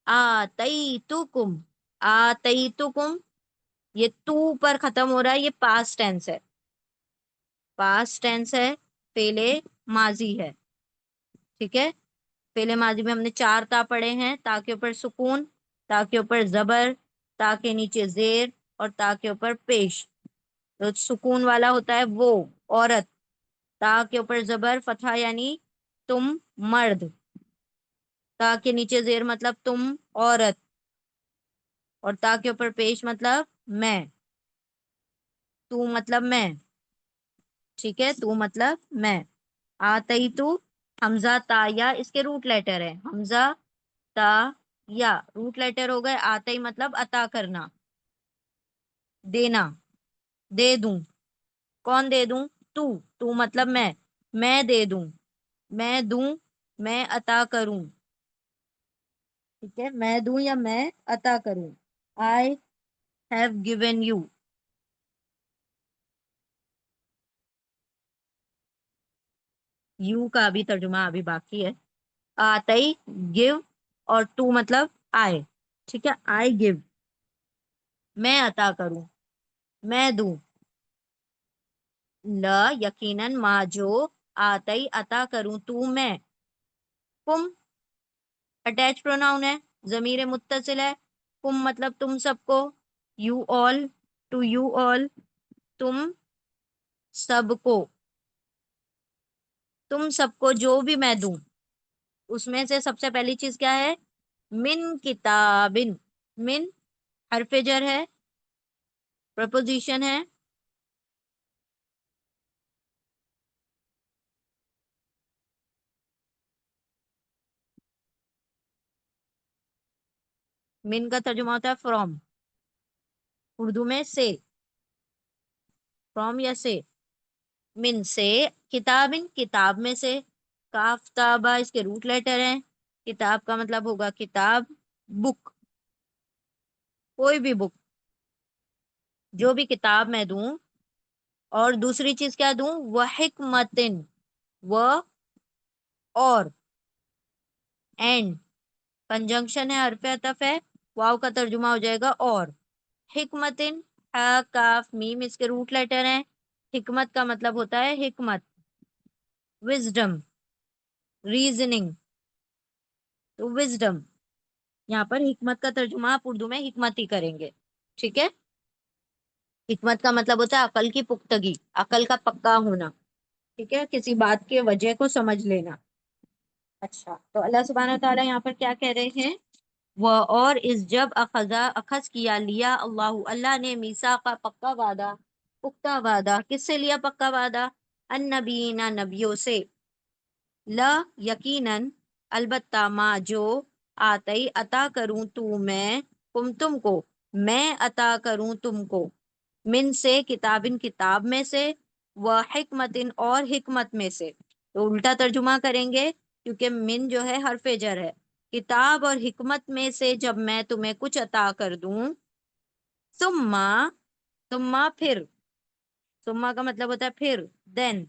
آتیتکم آتیتکم، یہ تو پر ختم ہو رہا ہے، یہ پاسٹ ٹینس ہے، پاسٹ ٹینس ہے، فعل ماضی ہے. ٹھیک ہے. فعل ماضی میں ہم نے چار تا پڑھے ہیں، تا کے اوپر سکون، تا کے اوپر زبر، تا کے نیچے زیر، اور تا کے اوپر پیش. تو سکون والا ہوتا ہے وہ عورت، تا کے اوپر زبر فتحہ یعنی تم مرد، تا کے نیچے زیر مطلب تم عورت، اور تا کے اوپر پیش مطلب میں، تو مطلب میں. ٹھیک ہے. تو مطلب میں. آتئی تو حمزہ تا یا اس کے روٹ لیٹر ہے، حمزہ تا یا روٹ لیٹر ہو گئے. آتئی مطلب عطا کرنا، دینا، دے دوں. کون دے دوں؟ تو مطلب میں دے دوں، میں دوں، میں عطا کروں. ٹھیک ہے. میں دوں یا میں عطا کروں. I have given you. You کا بھی ترجمہ ابھی باقی ہے. آتئی گیو اور ٹو مطلب آئے. ٹھیک ہے. آئی گیو میں عطا کروں، میں دوں. لا یقیناً ما جو آتئی عطا کروں تو میں. کم اٹیچ پروناؤن ہے، ضمیر متصل ہے. کم مطلب تم سب کو، you all, to you all, تم سب کو. تم سب کو جو بھی میں دوں، اس میں سے سب سے پہلی چیز کیا ہے؟ من کتابن. من حرف جر ہے، پرپوزیشن ہے. من کا ترجمہ ہوتا ہے فرام، اردو میں سے. فرام یا سے. من سے، کتابن کتاب میں سے. کاف تابا اس کے روٹ لیٹر ہیں. کتاب کا مطلب ہوگا کتاب، بک، کوئی بھی بک، جو بھی کتاب میں دوں. اور دوسری چیز کیا دوں؟ وہ حکمتن، وہ اور اینڈ کنجنکشن ہے، حرف عطف ہے، واو کا ترجمہ ہو جائے گا اور. حکمتن، ہا کاف میم اس کے روٹ لیٹر ہیں. حکمت کا مطلب ہوتا ہے حکمت، وزڈم، ریزننگ. تو وزڈم، یہاں پر حکمت کا ترجمہ آپ اردو میں حکمت ہی کریں گے. ٹھیک ہے. حکمت کا مطلب ہوتا ہے عقل کی پختگی، عقل کا پکا ہونا. ٹھیک ہے. کسی بات کے وجہ کو سمجھ لینا. اچھا، تو اللہ سبحانہ تعالیٰ یہاں پر کیا کہہ رہے ہیں؟ وہ اور اس جب اخذ کیا لیا اللہ نے میسا کا پکا وعدہ، پختہ وعدہ. کس سے لیا پکا وعدہ؟ النبیین نبیوں سے. لا یقیناً البتہ ما جو آتئی عطا کروں تو میں، تم کو، میں عطا کروں تم کو. من سے کتابن کتاب میں سے، و حکمتن اور حکمت میں سے. تو الٹا ترجمہ کریں گے کیونکہ من جو ہے حرف جر ہے. کتاب اور حکمت میں سے جب میں تمہیں کچھ عطا کر دوں. ثم پھر، ثم کا مطلب ہوتا ہے پھر، دین.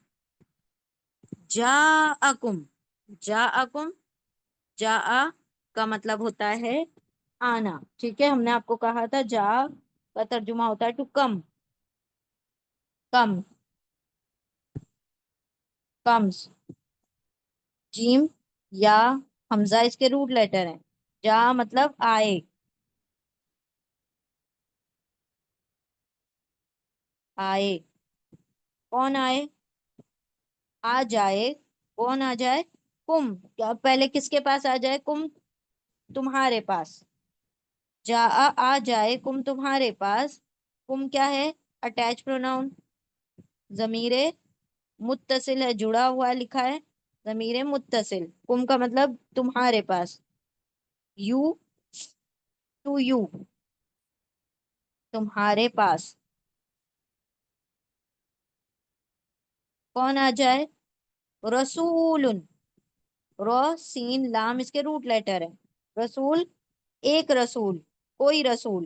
جاءکم، جاءکم، جاء کا مطلب ہوتا ہے آنا. ٹھیک ہے. ہم نے آپ کو کہا تھا جا کا ترجمہ ہوتا ہے ٹو کم، کم، کمز. جیم یا حمزہ اس کے روٹ لیٹر ہیں. جا مطلب آئے، آئے. کون آئے؟ آ جائے. کون آ جائے؟ کم. پہلے کس کے پاس آ جائے؟ کم، تمہارے پاس. جا آ جائے کم تمہارے پاس. کم کیا ہے؟ اٹیچ پروناؤن، ضمیر متصل ہے، جڑا ہوا لکھا ہے، ضمیر متصل. کم کا مطلب تمہارے پاس. یو، ٹو یو، تمہارے پاس. کون آ جائے؟ رسول. رو سین لام اس کے روٹ لیٹر ہے. رسول، ایک رسول، کوئی رسول.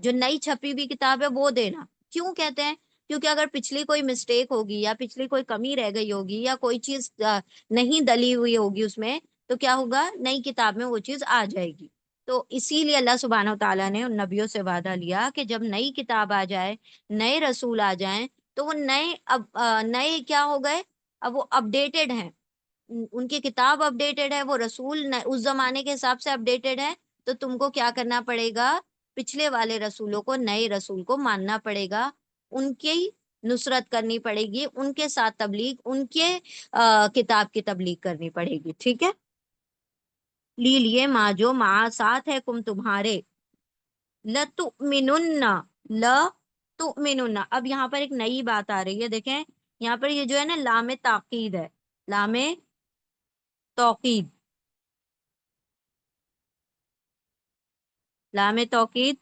جو نئی چھپی ہوئی کتاب ہے وہ دینا. کیوں کہتے ہیں؟ کیونکہ اگر پچھلی کوئی مسٹیک ہوگی یا پچھلی کوئی کمی رہ گئی ہوگی یا کوئی چیز نہیں ڈلی ہوئی ہوگی اس میں، تو کیا ہوگا، نئی کتاب میں وہ چیز آ جائے گی. تو اسی لیے اللہ سبحانہ و تعالیٰ نے ان نبیوں سے وعدہ لیا کہ جب نئی کتاب آ جائے، نئے رسول آ جائیں، تو وہ نئے کیا ہو گئے، اب وہ اپڈیٹڈ ہیں. ان کی کتاب اپڈیٹڈ ہے، وہ رسول اس زمانے کے حساب سے اپڈیٹڈ ہے. تو تم کو کیا کرنا پڑے گا، پچھلے والے رسولوں کو، نئے رسول کو ماننا پڑے گا، ان کی نصرت کرنی پڑے گی، ان کے ساتھ تبلیغ، ان کے کتاب کی تبلیغ کرنی پڑے گی. ٹھیک ہے. لیے ماں جو ماں ساتھ ہے کم تمہارے، لَتُؤْمِنُنَّ، لَتُؤْمِنُنَّ. اب یہاں پر ایک نئی بات آ رہی ہے، دیکھیں یہاں پر یہ جو ہے نا لام تاکید ہے، لام توقید، لام توقید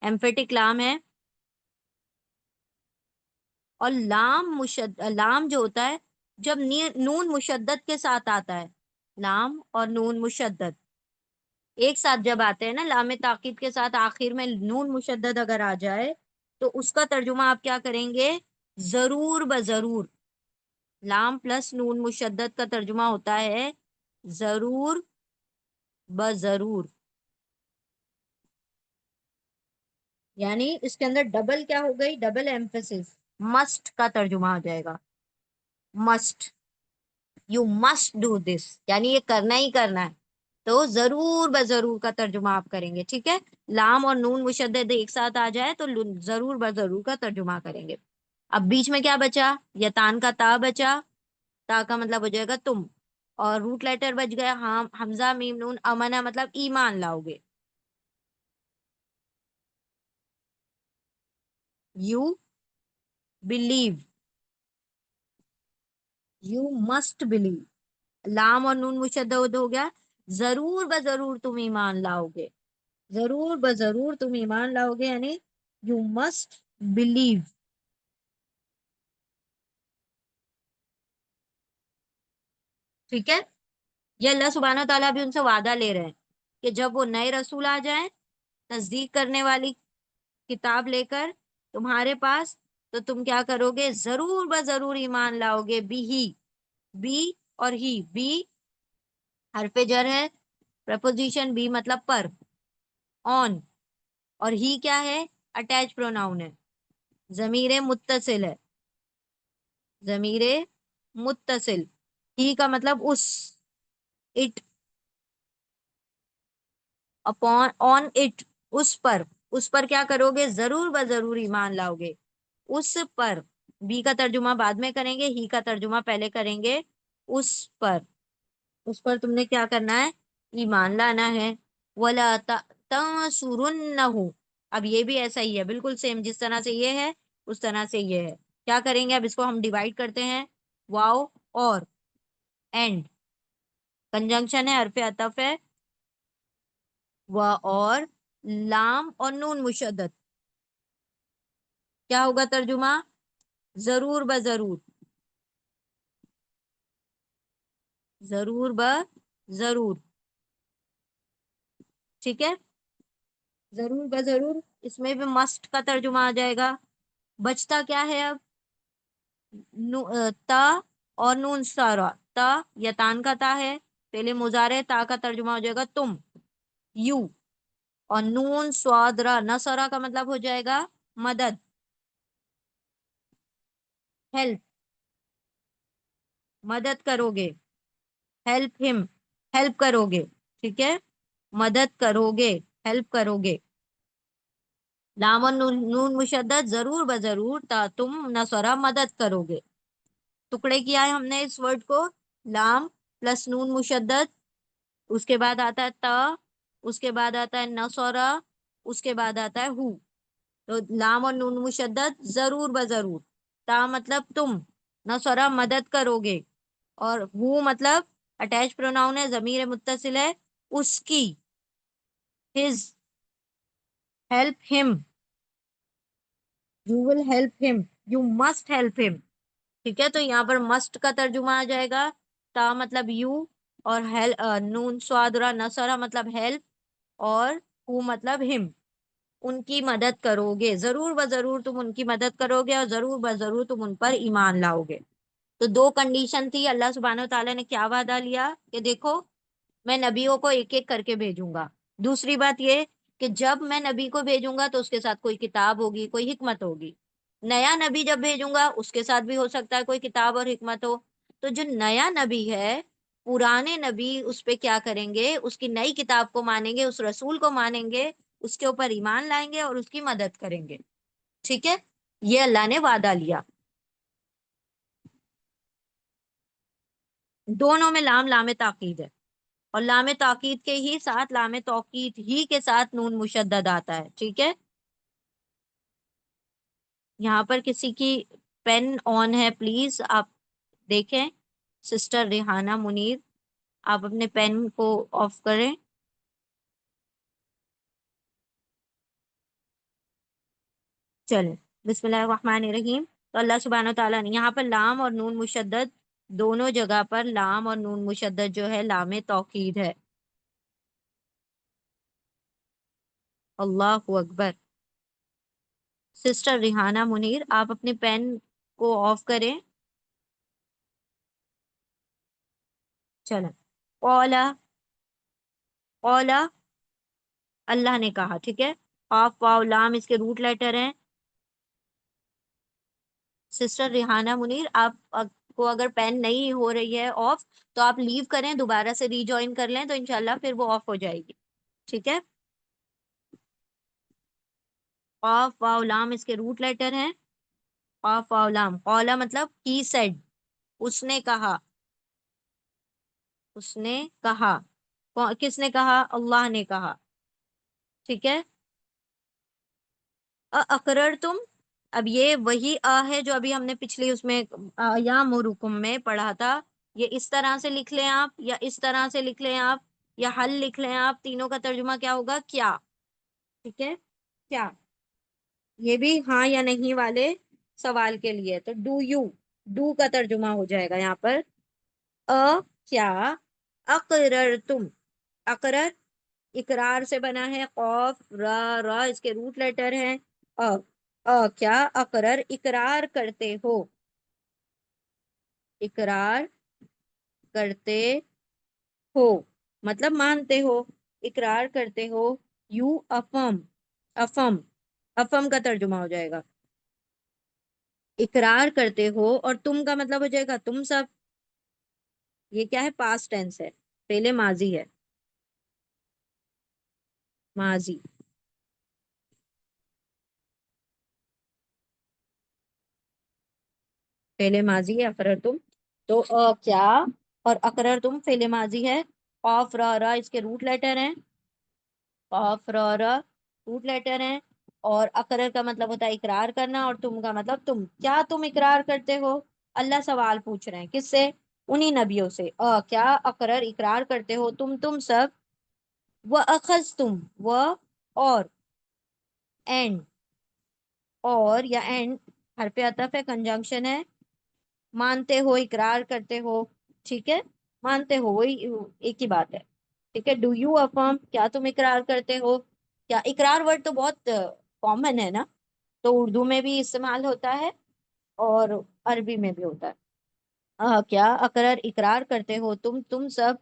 ایمفیٹک لام ہے. اور لام جو ہوتا ہے جب نون مشدد کے ساتھ آتا ہے، لام اور نون مشدد ایک ساتھ جب آتے ہیں نا، لام تاکید کے ساتھ آخر میں نون مشدد اگر آ جائے تو اس کا ترجمہ آپ کیا کریں گے، ضرور بضرور. لام پلس نون مشدد کا ترجمہ ہوتا ہے ضرور بضرور. یعنی اس کے اندر ڈبل کیا ہو گئی، ڈبل ایمفیسس، مسٹ کا ترجمہ ہو جائے گا. Must, you must do this, یعنی یہ کرنا ہی کرنا ہے. تو ضرور بضرور کا ترجمہ آپ کریں گے. ٹھیک ہے. لام اور نون مشدد ایک ساتھ آ جائے تو ضرور بضرور کا ترجمہ کریں گے. اب بیچ میں کیا بچا، یتان کا تا بچا، تا کا مطلب ہو جائے گا تم، اور روٹ لیٹر بچ گیا ہاں حمزہ میم نون، امنا مطلب ایمان لاؤ گے. You believe, you must believe. لام اور نون مشدد ہو گیا، ضرور بضرور تم ایمان لاؤ گے، ضرور بضرور تم ایمان لاؤ گے، یعنی یو مسٹ بلیو. ٹھیک ہے. یہ اللہ سبحانہ تعالیٰ بھی ان سے وعدہ لے رہے ہیں کہ جب وہ نئے رسول آ جائیں تصدیق کرنے والی کتاب لے کر تمہارے پاس، تو تم کیا کرو گے، ضرور بضرور ایمان لاؤ گے. بی اور ہی، بی حرف جر ہے، پرپوزیشن بی مطلب پر، آن، اور ہی کیا ہے، اٹیچ پروناؤن ہے، ضمیر متصل ہے، ضمیر متصل. ہی کا مطلب اس، اٹ، اپون، آن اٹ، اس پر کیا کرو گے، ضرور بضرور ایمان لاؤ گے، اس پر. بی کا ترجمہ بعد میں کریں گے، ہی کا ترجمہ پہلے کریں گے. اس پر، اس پر تم نے کیا کرنا ہے، ایمان لانا ہے. وَلَا تَنْصُرُنَّهُ. اب یہ بھی ایسا ہی ہے، بالکل سیم، جس طرح سے یہ ہے اس طرح سے یہ ہے. کیا کریں گے، اب اس کو ہم ڈیوائڈ کرتے ہیں، واو اور اینڈ، کنجنکشن ہے، حرف عطف ہے، و اور لام اور نون مشدد. کیا ہوگا ترجمہ، ضرور بضرور، ضرور بضرور. ٹھیک ہے. ضرور بضرور اس میں بھی مسٹ کا ترجمہ آ جائے گا. بچتا کیا ہے اب، تا اور نون سارا، تا یتان کا تا ہے، پہلے مضارع، تا کا ترجمہ ہو جائے گا تم، یو، اور نون سوادرا، نصرا کا مطلب ہو جائے گا مدد، ہیلپ، مدد کرو گے، ہیلپ ہم، ہیلپ کرو گے. ٹھیک ہے. مدد کرو گے، ہیلپ کرو گے. لام اور نون مشدد، ضرور بضرور، تا تم نصرا مدد کرو گے. ٹکڑے کیا ہے ہم نے اس ورڈ کو، لام پلس نون مشدد، اس کے بعد آتا ہے تا، اس کے بعد آتا ہے نصرا، اس کے بعد آتا ہے ہو. تو لام اور نون مشدد ضرور بضرور، تا مطلب تم، نصرا مدد کرو گے، اور ہو مطلب اٹیچ پروناؤن ہے، ضمیر متصل ہے، اس کی، his، help him، you will help him، you must help him. ٹھیک ہے. تو یہاں پر مسٹ کا ترجمہ آ جائے گا، تا مطلب یو، اور نون سوادرا نصرا مطلب ہیلپ، اور ہو مطلب ہم. ان کی مدد کرو گے، ضرور بضرور تم ان کی مدد کرو گے، اور ضرور بضرور تم ان پر ایمان لاؤ گے۔ تو دو کنڈیشن تھی، اللہ سبحانہ و تعالیٰ نے کیا وعدہ لیا کہ دیکھو میں نبیوں کو ایک ایک کر کے بھیجوں گا۔ دوسری بات یہ کہ جب میں نبی کو بھیجوں گا تو اس کے ساتھ کوئی کتاب ہوگی، کوئی حکمت ہوگی۔ نیا نبی جب بھیجوں گا اس کے ساتھ بھی ہو سکتا ہے کوئی کتاب اور حکمت ہو۔ تو جو نیا نبی ہے، پرانے نبی اس پہ کیا کریں گے؟ اس کی نئی کتاب کو مانیں گے، اس رسول کو مانیں گے، اس کے اوپر ایمان لائیں گے اور اس کی مدد کریں گے۔ ٹھیک ہے، یہ اللہ نے وعدہ لیا۔ دونوں میں لام لام تاکید ہے، اور لام تاکید کے ہی ساتھ لام توکید ہی کے ساتھ نون مشدد آتا ہے۔ ٹھیک ہے، یہاں پر کسی کی پین آن ہے، پلیز آپ دیکھیں۔ سسٹر ریحانہ منیر، آپ اپنے پین کو آف کریں۔ چلیں، بسم اللہ الرحمن الرحیم۔ تو اللہ سبحانہ و تعالیٰ نے یہاں پر لام اور نون مشدد دونوں جگہ پر لام اور نون مشدد جو ہے لام توکید ہے۔ اللہ اکبر۔ سسٹر ریحانہ منیر، آپ اپنے پین کو آف کریں۔ چلیں، اولا اولا، اللہ نے کہا۔ ٹھیک ہے، قاف واو لام اس کے روٹ لیٹر ہیں۔ سسٹر ریحانہ منیر، آپ کو اگر پین نہیں ہو رہی ہے آف تو آپ لیو کریں، دوبارہ سے ری جوائن کر لیں تو انشاءاللہ پھر وہ آف ہو جائے گی۔ ٹھیک ہے، قاف واو لام اس کے روٹ لیٹر ہیں۔ قاف واو لام، قولا مطلب ہی سیڈ، اس نے کہا، اس نے کہا۔ کس نے کہا؟ اللہ نے کہا۔ ٹھیک ہے، اقرر تم، اب یہ وہی ہے جو ابھی ہم نے پچھلی اس میں یا مرکم میں پڑھا تھا۔ یہ اس طرح سے لکھ لیں آپ، یا اس طرح سے لکھ لیں آپ، یا حل لکھ لیں آپ، تینوں کا ترجمہ کیا ہوگا؟ کیا۔ ٹھیک ہے، کیا، یہ بھی ہاں یا نہیں والے سوال کے لیے، تو ڈو یو، ڈو کا ترجمہ ہو جائے گا یہاں پر کیا، اقرر تم، اقرر اقرار سے بنا ہے، قوف را را اس کے روٹ لیٹر ہیں۔ کیا اقرر اقرار کرتے ہو، اقرار کرتے ہو مطلب مانتے ہو، اقرار کرتے ہو۔ یو افم، افم، افم کا ترجمہ ہو جائے گا اقرار کرتے ہو، اور تم کا مطلب ہو جائے گا تم سب۔ یہ کیا ہے؟ پاسٹ ٹینس ہے، پہلے ماضی ہے، ماضی۔ پہلے ماضی ہے اقرر تم، تو کیا اور اقرر تم فعل ماضی ہے۔ قاف را را اس کے روٹ لیٹر ہیں، قاف را را روٹ لیٹر ہیں، اور اقرر کا مطلب ہوتا ہے اقرار کرنا، اور تم کا مطلب تم، کیا تم اقرار کرتے ہو؟ اللہ سوال پوچھ رہے ہیں کس سے؟ انہی نبیوں سے۔ کیا اقرر اقرار کرتے ہو تم سب، وہ اخذ تم، وہ اور اینڈ، اور یا اینڈ حرف عطف ہے، کنجنکشن ہے، مانتے ہو اقرار کرتے ہو۔ ٹھیک ہے، مانتے ہو وہی ایک ہی بات ہے۔ ٹھیک ہے، ڈو یو افرم، کیا تم اقرار کرتے ہو؟ کیا اقرار ورڈ تو بہت کامن ہے نا، تو اردو میں بھی استعمال ہوتا ہے اور عربی میں بھی ہوتا ہے۔ کیا اقرار اقرار کرتے ہو تم سب،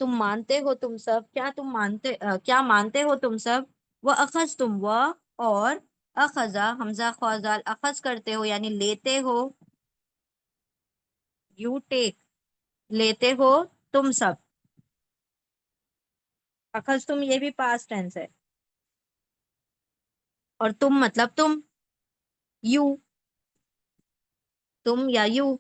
تم مانتے ہو تم سب، کیا تم مانتے کیا مانتے ہو تم سب؟ وہ اخذ تم، وہ اور اخذا حمزہ خوازال اخذ کرتے ہو یعنی لیتے ہو، یو ٹیک، لیتے ہو تم سب۔ اخذ تم یہ بھی پاسٹ ٹینس ہے، اور تم مطلب تم، یو، تم یا یو۔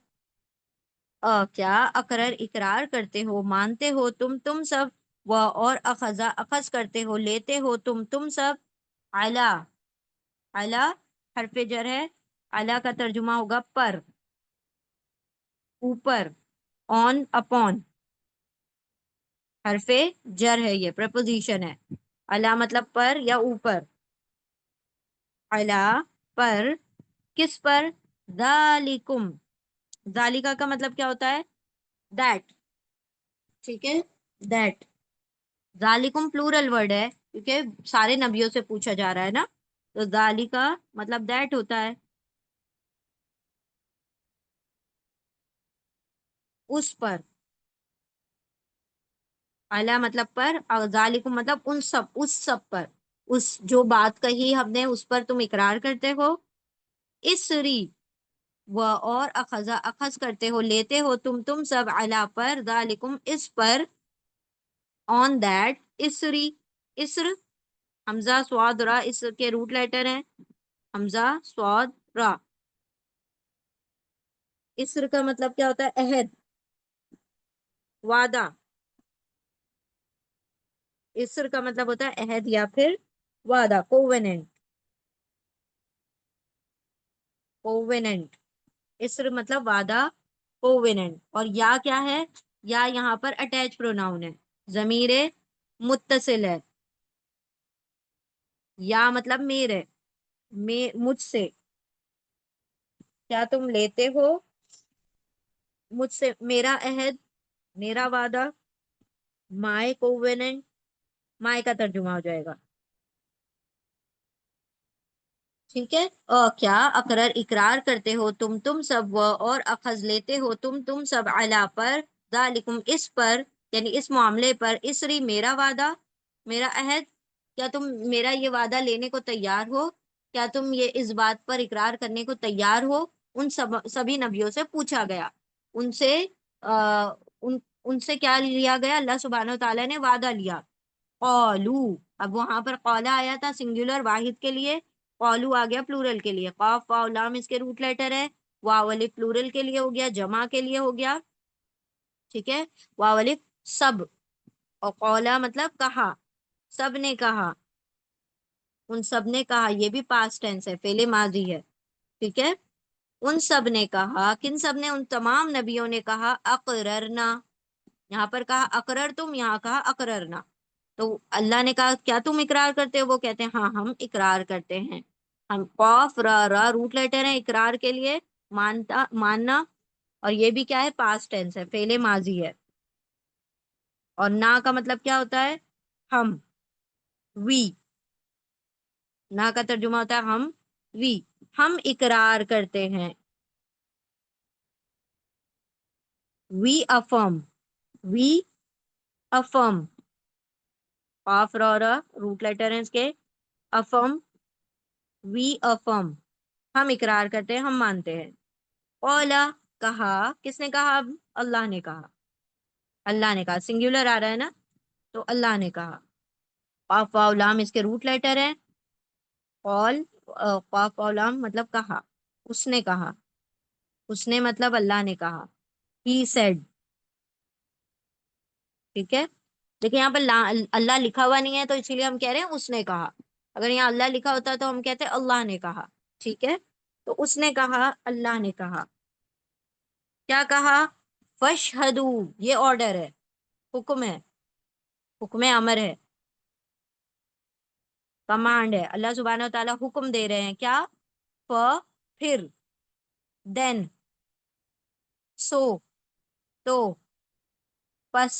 کیا اقرر اقرار کرتے ہو، مانتے ہو تم سب، و اور اخذا اخذ کرتے ہو، لیتے ہو تم سب۔ اعلی، اعلی حرف جر ہے، اعلی کا ترجمہ ہوگا پر، اوپر، آن اپون، حرف جر ہے، یہ پریپوزیشن ہے۔ اعلی مطلب پر یا اوپر، اعلی پر، کس پر؟ ذالکم، ذالکا کا مطلب کیا ہوتا ہے؟ دیٹ۔ ٹھیک ہے، دیٹ، ذالکم پلورل ورڈ ہے، کیونکہ سارے نبیوں سے پوچھا جا رہا ہے نا. تو ذالکا مطلب دیٹ ہوتا ہے اس پر، اعلیٰ مطلب پر، اور ذالکم مطلب ان سب، اس سب پر، اس جو بات کہی ہم نے اس پر تم اقرار کرتے ہو. اسری و اور اخذا اخذ کرتے ہو لیتے ہو تم سب، اعلیٰ پر، ذالکم اس پر، آن دیٹ، اسری، اسر، حمزہ سواد را اسر کے روٹ لیٹر ہیں، حمزہ سواد را. اسر کا مطلب کیا ہوتا ہے؟ عہد، وعدہ. اسر کا مطلب ہوتا ہے عہد یا پھر وعدہ، کووننٹ، کووننٹ. اسر مطلب وعدہ، کووننٹ. اور یا کیا ہے؟ یا یہاں پر اٹیچ پروناؤن ہے، ضمیر متصل ہے. یا مطلب میرے، مجھ سے، کیا تم لیتے ہو مجھ سے میرا عہد، میرا وعدہ. مائے کووننٹ، مائے کا ترجمہ ہو جائے گا. ٹھیک ہے. اور کیا اقرار اقرار کرتے ہو تم سب، وہ اور اخذ لیتے ہو تم سب، علا پر، ذالکم اس پر، یعنی اس معاملے پر، اسری میرا وعدہ، میرا عہد. کیا تم میرا یہ وعدہ لینے کو تیار ہو؟ کیا تم یہ اس بات پر اقرار کرنے کو تیار ہو؟ ان سبھی نبیوں سے پوچھا گیا، ان سے ان سے کیا لیا گیا؟ اللہ سبحانہ و تعالیٰ نے وعدہ لیا. قالو، اب وہاں پر قولا آیا تھا سنگولر واحد کے لیے، قالو آ گیا پلورل کے لیے. قاف واو لام اس کے روٹ لیٹر ہے. واو الف پلورل کے لیے ہو گیا، جمع کے لیے ہو گیا. ٹھیک ہے. واو الف سب، اور قولا مطلب کہا، سب نے کہا، ان سب نے کہا. یہ بھی پاسٹ ٹینس ہے، فعل ماضی ہے. ٹھیک ہے. ان سب نے کہا، کن سب نے؟ ان تمام نبیوں نے کہا. اقررنا، یہاں پر کہا اقرر تم، یہاں کہا اقررنا. تو اللہ نے کہا کیا تم اقرار کرتے ہو؟ وہ کہتے ہیں ہاں ہم اقرار کرتے ہیں. ہم قاف را را روٹ لیٹر ہیں اقرار کے لیے، مانتا، ماننا. اور یہ بھی کیا ہے؟ پاسٹ ٹینس ہے، فعل ماضی ہے. اور نا کا مطلب کیا ہوتا ہے؟ ہم، وی. نا کا ترجمہ ہوتا ہے ہم، وی. ہم اقرار کرتے ہیں. وی افرم، وی افرم. قاف را را روٹ لیٹر ہیں اس کے. افرم، وی افرم، ہم اقرار کرتے ہیں، ہم مانتے ہیں. اولا، کہا، کس نے کہا؟ اب اللہ نے کہا. اللہ نے کہا سنگولر آ رہا ہے نا، تو اللہ نے کہا. قاف واو لام اس کے روٹ لیٹر ہیں. قول، قاف واو لام مطلب کہا، اس نے کہا. اس نے مطلب اللہ نے کہا. He said. ٹھیک ہے. لیکن یہاں پر اللہ لکھا ہوا نہیں ہے، تو اسی لیے ہم کہہ رہے ہیں اس نے کہا. اگر یہاں اللہ لکھا ہوتا تو ہم کہتے اللہ نے کہا. ٹھیک ہے. تو اس نے کہا، اللہ نے کہا. کیا کہا؟ فشہدو، یہ آرڈر ہے، حکم ہے، حکم امر ہے، کمانڈ ہے. اللہ سبحانہ و تعالیٰ حکم دے رہے ہیں کیا؟ پھر، دین، سو، تو، پس.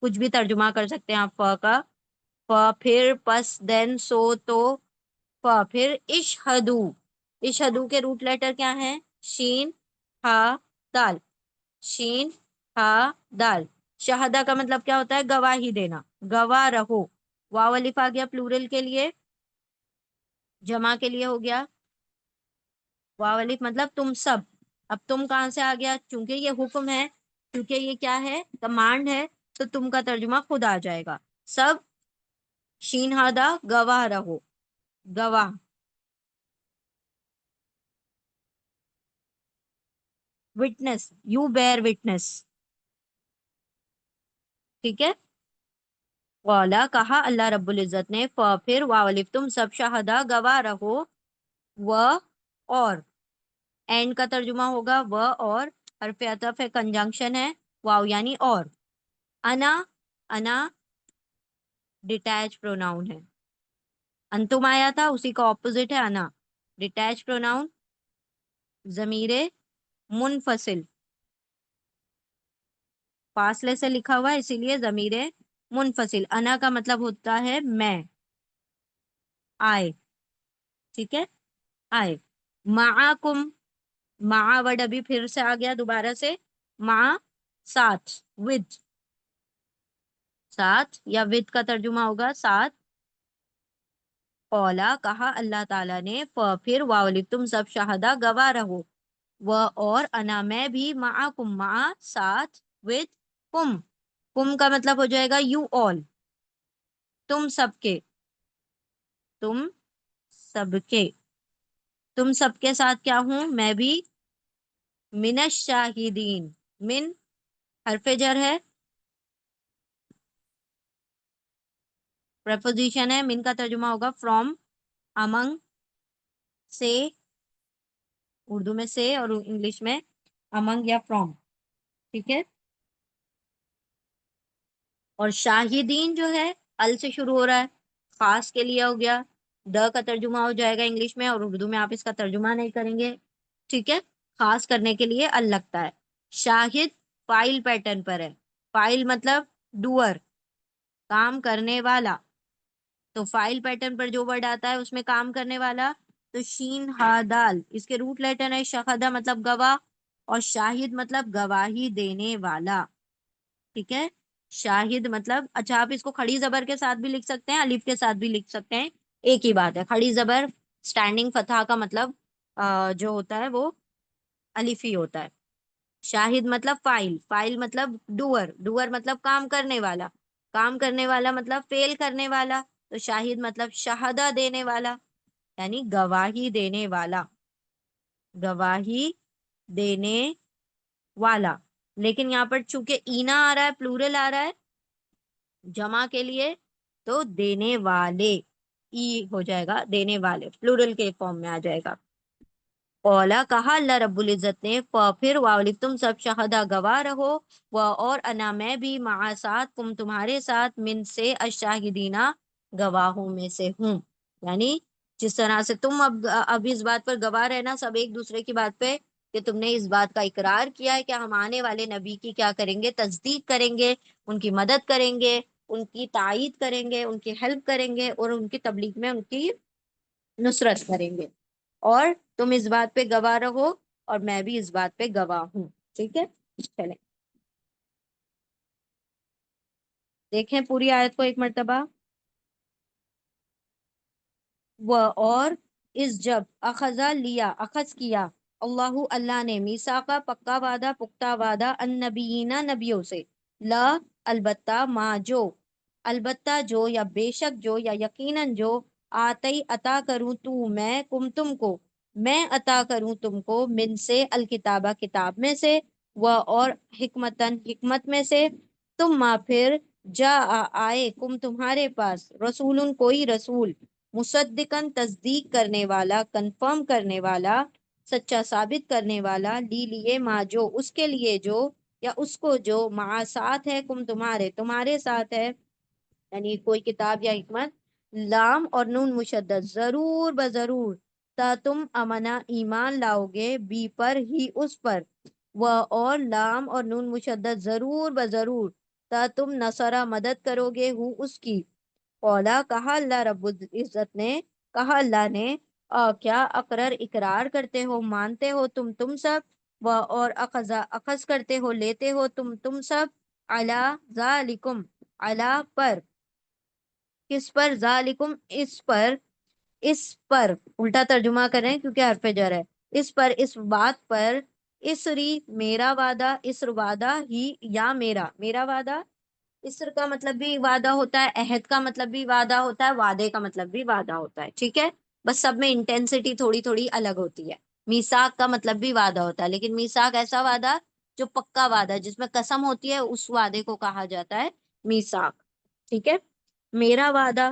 کچھ بھی ترجمہ کر سکتے ہیں آپ کا. پھر، پس، دین، سو، تو، پھر. اشہدو، اشہدو کے روٹ لیٹر کیا ہیں؟ شین، ہا، دال. شین، ہا، دال. شہادہ کا مطلب کیا ہوتا ہے؟ گواہی دینا، گواہ رہو. واو الف آ گیا پلورل کے لیے، جمع کے لیے ہو گیا. واو الف مطلب تم سب. اب تم کہاں سے آ گیا؟ چونکہ یہ حکم ہے، کیونکہ یہ کیا ہے؟ کمانڈ ہے، تو تم کا ترجمہ خود آ جائے گا. سب، شین ہادا، گواہ رہو، گواہ. Witness, you bear witness. ٹھیک ہے. والا کہا اللہ رب العزت نے. پھر واو الف تم سب، شہدا گواہ رہو، و اور. اینڈ کا ترجمہ ہوگا و اور، حرف عطف ہے، کنجنکشن ہے، واو یعنی اور. انا، انا ڈیٹیچ پروناؤن ہے. انتم آیا تھا، اسی کا اپوزٹ ہے انا، ڈیٹیچ پروناؤن، ضمیر منفصل. فاصلے سے لکھا ہوا ہے اسی لیے ضمیر منفصل، انا کا مطلب ہوتا ہے میں، آئے، ٹھیک ہے، آئے، معاکم، مع ورڈ ابھی پھر سے آ گیا دوبارہ سے، مع ساتھ، ود، ساتھ یا ود کا ترجمہ ہوگا ساتھ، قولا کہا اللہ تعالیٰ نے، پھر واولک تم سب شہدا گواہ رہو، و اور انا میں بھی، معاکم مع ساتھ، ود کم، کم کا مطلب ہو جائے گا یو آل، تم سب کے، تم سب کے، تم سب کے ساتھ کیا ہوں میں بھی، من الشاہدین، من حرف جر ہے، پریپوزیشن ہے، من کا ترجمہ ہوگا فرام، امنگ سے، اردو میں سے اور انگلش میں امنگ یا فرام، ٹھیک ہے، اور شاہدین جو ہے ال سے شروع ہو رہا ہے، خاص کے لیے ہو گیا، کا ترجمہ ہو جائے گا انگلش میں، اور اردو میں آپ اس کا ترجمہ نہیں کریں گے، ٹھیک ہے، خاص کرنے کے لیے ال لگتا ہے، شاہد فائل پیٹرن پر ہے، فائل مطلب ڈوئر، کام کرنے والا، تو فائل پیٹرن پر جو ورڈ آتا ہے اس میں کام کرنے والا، تو شین ہا دال اس کے روٹ لیٹر ہے، شہدا مطلب گواہ، اور شاہد مطلب گواہی دینے والا، ٹھیک ہے، شاہد مطلب، اچھا آپ اس کو کھڑی زبر کے ساتھ بھی لکھ سکتے ہیں، الف کے ساتھ بھی لکھ سکتے ہیں، ایک ہی بات ہے، کھڑی زبر اسٹینڈنگ فتح کا مطلب جو ہوتا ہے وہ الف ہی ہوتا ہے، شاہد مطلب فائل، فائل مطلب ڈوئر، ڈوئر مطلب کام کرنے والا، کام کرنے والا مطلب فیل کرنے والا، تو شاہد مطلب شہادہ دینے والا، یعنی گواہی دینے والا، گواہی دینے والا، لیکن یہاں پر چونکہ اینا آ رہا ہے، پلورل آ رہا ہے جمع کے لیے، تو دینے والے، ای ہو جائے گا، دینے والے پلورل کے فارم میں آ جائے گا، اولا کہا اللہ رب العزت نے، پھر واولک تم سب شہدا گواہ رہو، و اور انا میں بھی، مع ساتھ تم تمہارے ساتھ، من سے الشاہدینہ گواہوں میں سے ہوں، یعنی جس طرح سے تم اب اس بات پر گواہ رہنا سب ایک دوسرے کی بات پہ، کہ تم نے اس بات کا اقرار کیا ہے کہ ہم آنے والے نبی کی کیا کریں گے، تصدیق کریں گے، ان کی مدد کریں گے، ان کی تائید کریں گے، ان کی ہیلپ کریں گے، اور ان کی تبلیغ میں ان کی نصرت کریں گے، اور تم اس بات پہ گواہ رہو اور میں بھی اس بات پہ گواہ ہوں، ٹھیک ہے، چلیں دیکھیں پوری آیت کو ایک مرتبہ، وہ اور اس جب اخذا لیا، اخذ کیا، اللہ اللہ نے، میثاقا پکا وعدہ، پختہ وعدہ، النبیین نبیوں سے، لا البتہ، ما جو، البتہ جو یا بے شک جو یا یقیناً جو، آتی عطا کروں تو میں، کم تم کو، میں عطا کروں تم کو، من سے الکتابہ کتاب میں سے، و اور حکمتن حکمت میں سے، تم ما پھر، جا آئے، کم تمہارے پاس، رسول کوئی رسول، مصدقن تصدیق کرنے والا، کنفرم کرنے والا، سچا ثابت کرنے والا، لی لیے ما جو اس کے لیے جو، یا اس کو جو، مع ساتھ ہے، کم تمہارے تمہارے ساتھ ہے، یعنی کوئی کتاب یا حکمت، لام اور نون مشدد، ضرور بضرور، تا تم امنا ایمان لاؤ گے، بی پر ہی اس پر، و اور لام اور نون مشدد، ضرور بضرور، تا تم نصرہ مدد کرو گے، ہو اس کی، اولا کہا اللہ رب العزت نے، کہا اللہ نے، کیا اقرر اقرار کرتے ہو، مانتے ہو تم سب، و اور اخذا اخذ کرتے ہو، لیتے ہو تم سب، علی ذالکم، علی پر، کس پر، ذالکم اس پر الٹا ترجمہ کریں کیونکہ حرف جر ہے، اس پر، اس بات پر، اسری میرا وعدہ، اسر وعدہ ہی، یا میرا میرا وعدہ، اسر کا مطلب بھی وعدہ ہوتا ہے، عہد کا مطلب بھی وعدہ ہوتا ہے، وعدے کا مطلب بھی وعدہ ہوتا ہے، ٹھیک ہے، بس سب میں انٹینسٹی تھوڑی تھوڑی الگ ہوتی ہے، میثاق کا مطلب بھی وعدہ ہوتا ہے، لیکن میثاق ایسا وعدہ جو پکا وعدہ جس میں قسم ہوتی ہے، اس وعدے کو کہا جاتا ہے میثاق، ٹھیک ہے، میرا وعدہ،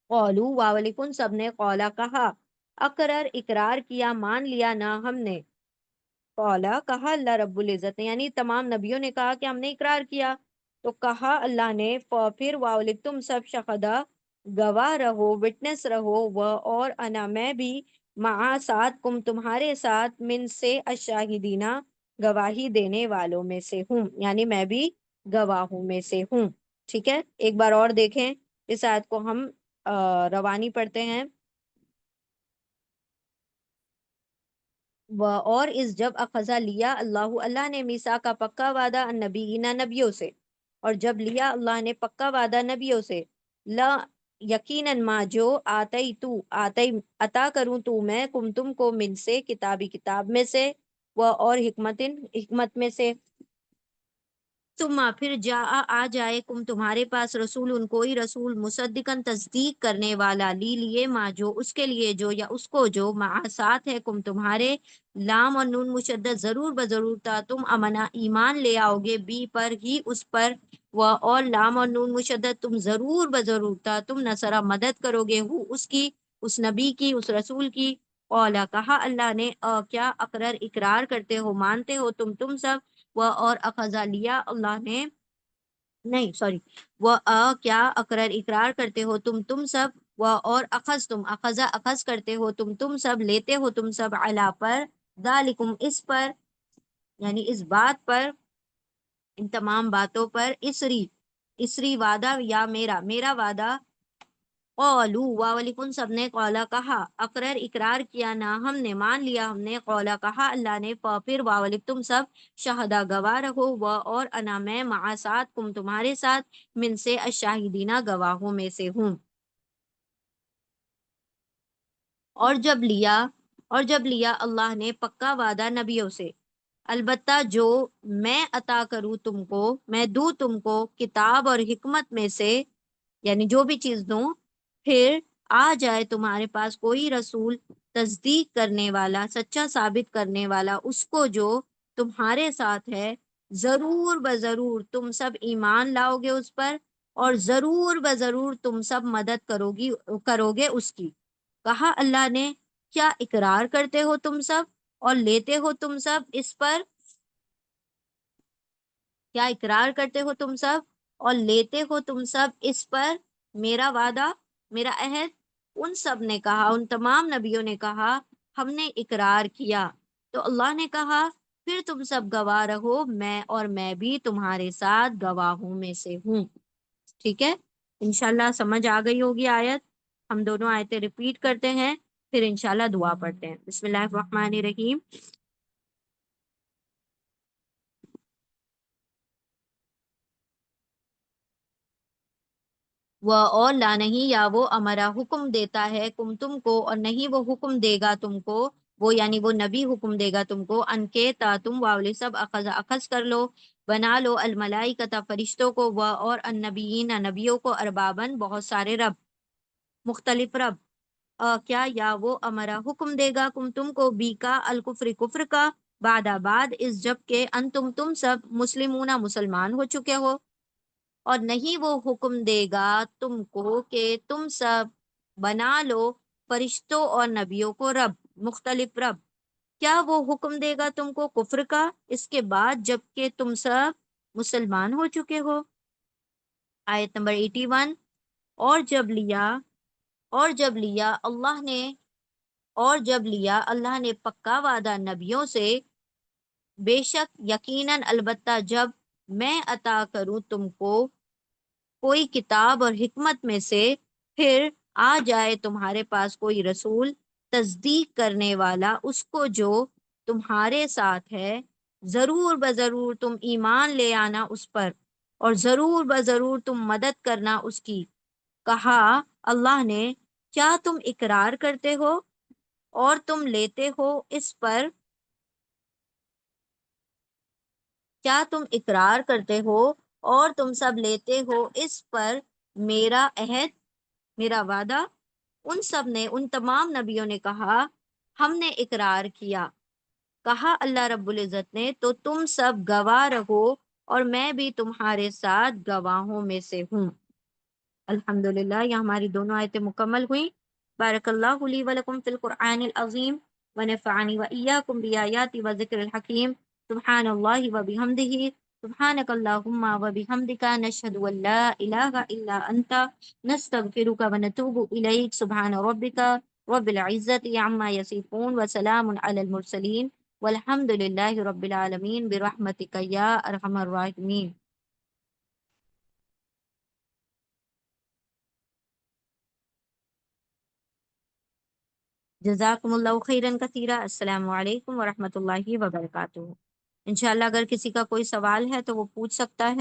قولو واولکن سب نے، قولا کہا، اقرر اقرار کیا، مان لیا نہ ہم نے، قولا کہا اللہ رب العزت نے، یعنی تمام نبیوں نے کہا کہ ہم نے اقرار کیا، تو کہا اللہ نے، پھر واولک تم سب شہدا گواہ رہو، وٹنس رہو، و اور انا میں بھی، مع ساتھ کم تمہارے ساتھ، من سے الشاہدینہ گواہی دینے والوں میں سے ہوں، یعنی میں بھی گواہوں میں سے ہوں، ٹھیک ہے، ایک بار اور دیکھیں اس آیت کو، ہم روانی پڑھتے ہیں۔ اور اس جب اخذا لیا اللہ نے میثاق کا پکا وعدہ النبیین نبیوں سے، اور جب لیا اللہ نے پکا وعدہ نبیوں سے، لا یقیناً ما جو آتی عطا کروں تو میں تم کو من سے کتاب میں سے، وہ اور حکمت میں سے، ثم پھر آ جائے تمہارے پاس رسول کوئی رسول مصدقن تصدیق کرنے والا لیے ما جو اس کے لیے جو یا اس کو جو ساتھ ہے تمہارے، لام اور نون مشدد ضرور بضرور تا تم امنا ایمان لے آؤ گے بھی پر ہی اس پر، اور لام اور نون مشدد تم ضرور بضرور تا تم نصرہ مدد کرو گے اس کی، اس نبی کی، اس رسول کی۔ اولا کہا اللہ نے کیا اقرار اقرار کرتے ہو، مانتے ہو تم سب، وہ اور اخذا لیا اللہ نے، نہیں سوری، وہ کیا اقرار کرتے ہو تم سب، وہ اور اخذ کرتے ہو تم سب، لیتے ہو تم سب، علا پر، ذالکم اس پر، یعنی اس بات پر، ان تمام باتوں پر، اسری وعدہ یا میرا وعدہ، قولو واولکن سب نے، قولا کہا، اقرار کیا نا ہم نے، مان لیا ہم نے، قولا کہا اللہ نے، پھر واولک تم سب، شہدہ گواہ رہو، اور انا میں، مع ساتھ تمہارے ساتھ، من سے الشاہدین گواہوں میں سے ہوں۔ اور جب لیا اللہ نے پکا وعدہ نبیوں سے، البتہ جو میں عطا کروں تم کو، میں دوں تم کو کتاب اور حکمت میں سے، یعنی جو بھی چیز دوں، پھر آ جائے تمہارے پاس کوئی رسول تصدیق کرنے والا، سچا ثابت کرنے والا اس کو جو تمہارے ساتھ ہے، ضرور بضرور تم سب ایمان لاؤ گے اس پر، اور ضرور بضرور تم سب مدد کرو گے اس کی۔ کہا اللہ نے کیا اقرار کرتے ہو تم سب اور لیتے ہو تم سب اس پر، کیا اقرار کرتے ہو تم سب اور لیتے ہو تم سب اس پر میرا وعدہ، میرا عہد؟ ان سب نے کہا، ان تمام نبیوں نے کہا ہم نے اقرار کیا۔ تو اللہ نے کہا پھر تم سب گواہ رہو، میں بھی تمہارے ساتھ گواہوں میں سے ہوں۔ ٹھیک ہے، انشاءاللہ سمجھ آ گئی ہوگی آیت۔ ہم دونوں آیتیں ریپیٹ کرتے ہیں، پھر انشاءاللہ دعا پڑھتے ہیں۔ بسم اللہ الرحمن الرحیم۔ وہ اور لا نہیں، یا وہ امرا حکم دیتا ہے تم کو، اور نہیں وہ حکم دے گا تم کو، وہ یعنی وہ نبی حکم دے گا تم کو، ان کے تا تم واولے سب اخذ کر لو، بنا لو، الملائکۃ فرشتوں کو، وہ اور النبیین نبیوں کو، اربابن بہت سارے رب، مختلف رب، کیا یا وہ امرا حکم دے گا تم کو، بی کا الکفر کفر کا، بعد اس جب کہ تم سب مسلمون مسلمان ہو چکے ہو، اور نہیں وہ حکم دے گا تم کو کہ تم سب بنا لو فرشتوں اور نبیوں کو رب، مختلف رب، کیا وہ حکم دے گا تم کو کفر کا اس کے بعد جب کہ تم سب مسلمان ہو چکے ہو؟ آیت نمبر 81۔ اور جب لیا اللہ نے پکا وعدہ نبیوں سے، بے شک یقیناً البتہ جب میں عطا کروں تم کو کوئی کتاب اور حکمت میں سے، پھر آ جائے تمہارے پاس کوئی رسول تصدیق کرنے والا اس کو جو تمہارے ساتھ ہے، ضرور بضرور تم ایمان لے آنا اس پر، اور ضرور بضرور تم مدد کرنا اس کی۔ کہا اللہ نے کیا تم اقرار کرتے ہو اور تم لیتے ہو اس پر، کیا تم اقرار کرتے ہو اور تم سب لیتے ہو اس پر میرا عہد، میرا وعدہ؟ ان سب نے، ان تمام نبیوں نے کہا ہم نے اقرار کیا۔ کہا اللہ رب العزت نے تو تم سب گواہ رہو، اور میں بھی تمہارے ساتھ گواہوں میں سے ہوں۔ الحمدللہ، یہ ہماری دونوں آیتیں مکمل ہوئیں۔ بارک اللہ لی ولکم فی القرآن العظیم، ونفعنی وإیاکم بآیات وذکر الحکیم۔ سبحان اللہ وبحمدہ، سبحانک اللہم وبحمدک، نشہد ان لا الہ الا انت، نستغفرک ونتوب الیک۔ سبحان ربک رب العزت عما یصفون، وسلام علی المرسلین، والحمد للہ رب العالمین، برحمتک یا ارحم الراحمین۔ جزاکم اللہ خیرن کثیرہ۔ السلام علیکم ورحمۃ اللہ وبرکاتہ۔ انشاءاللہ اگر کسی کا کوئی سوال ہے تو وہ پوچھ سکتا ہے۔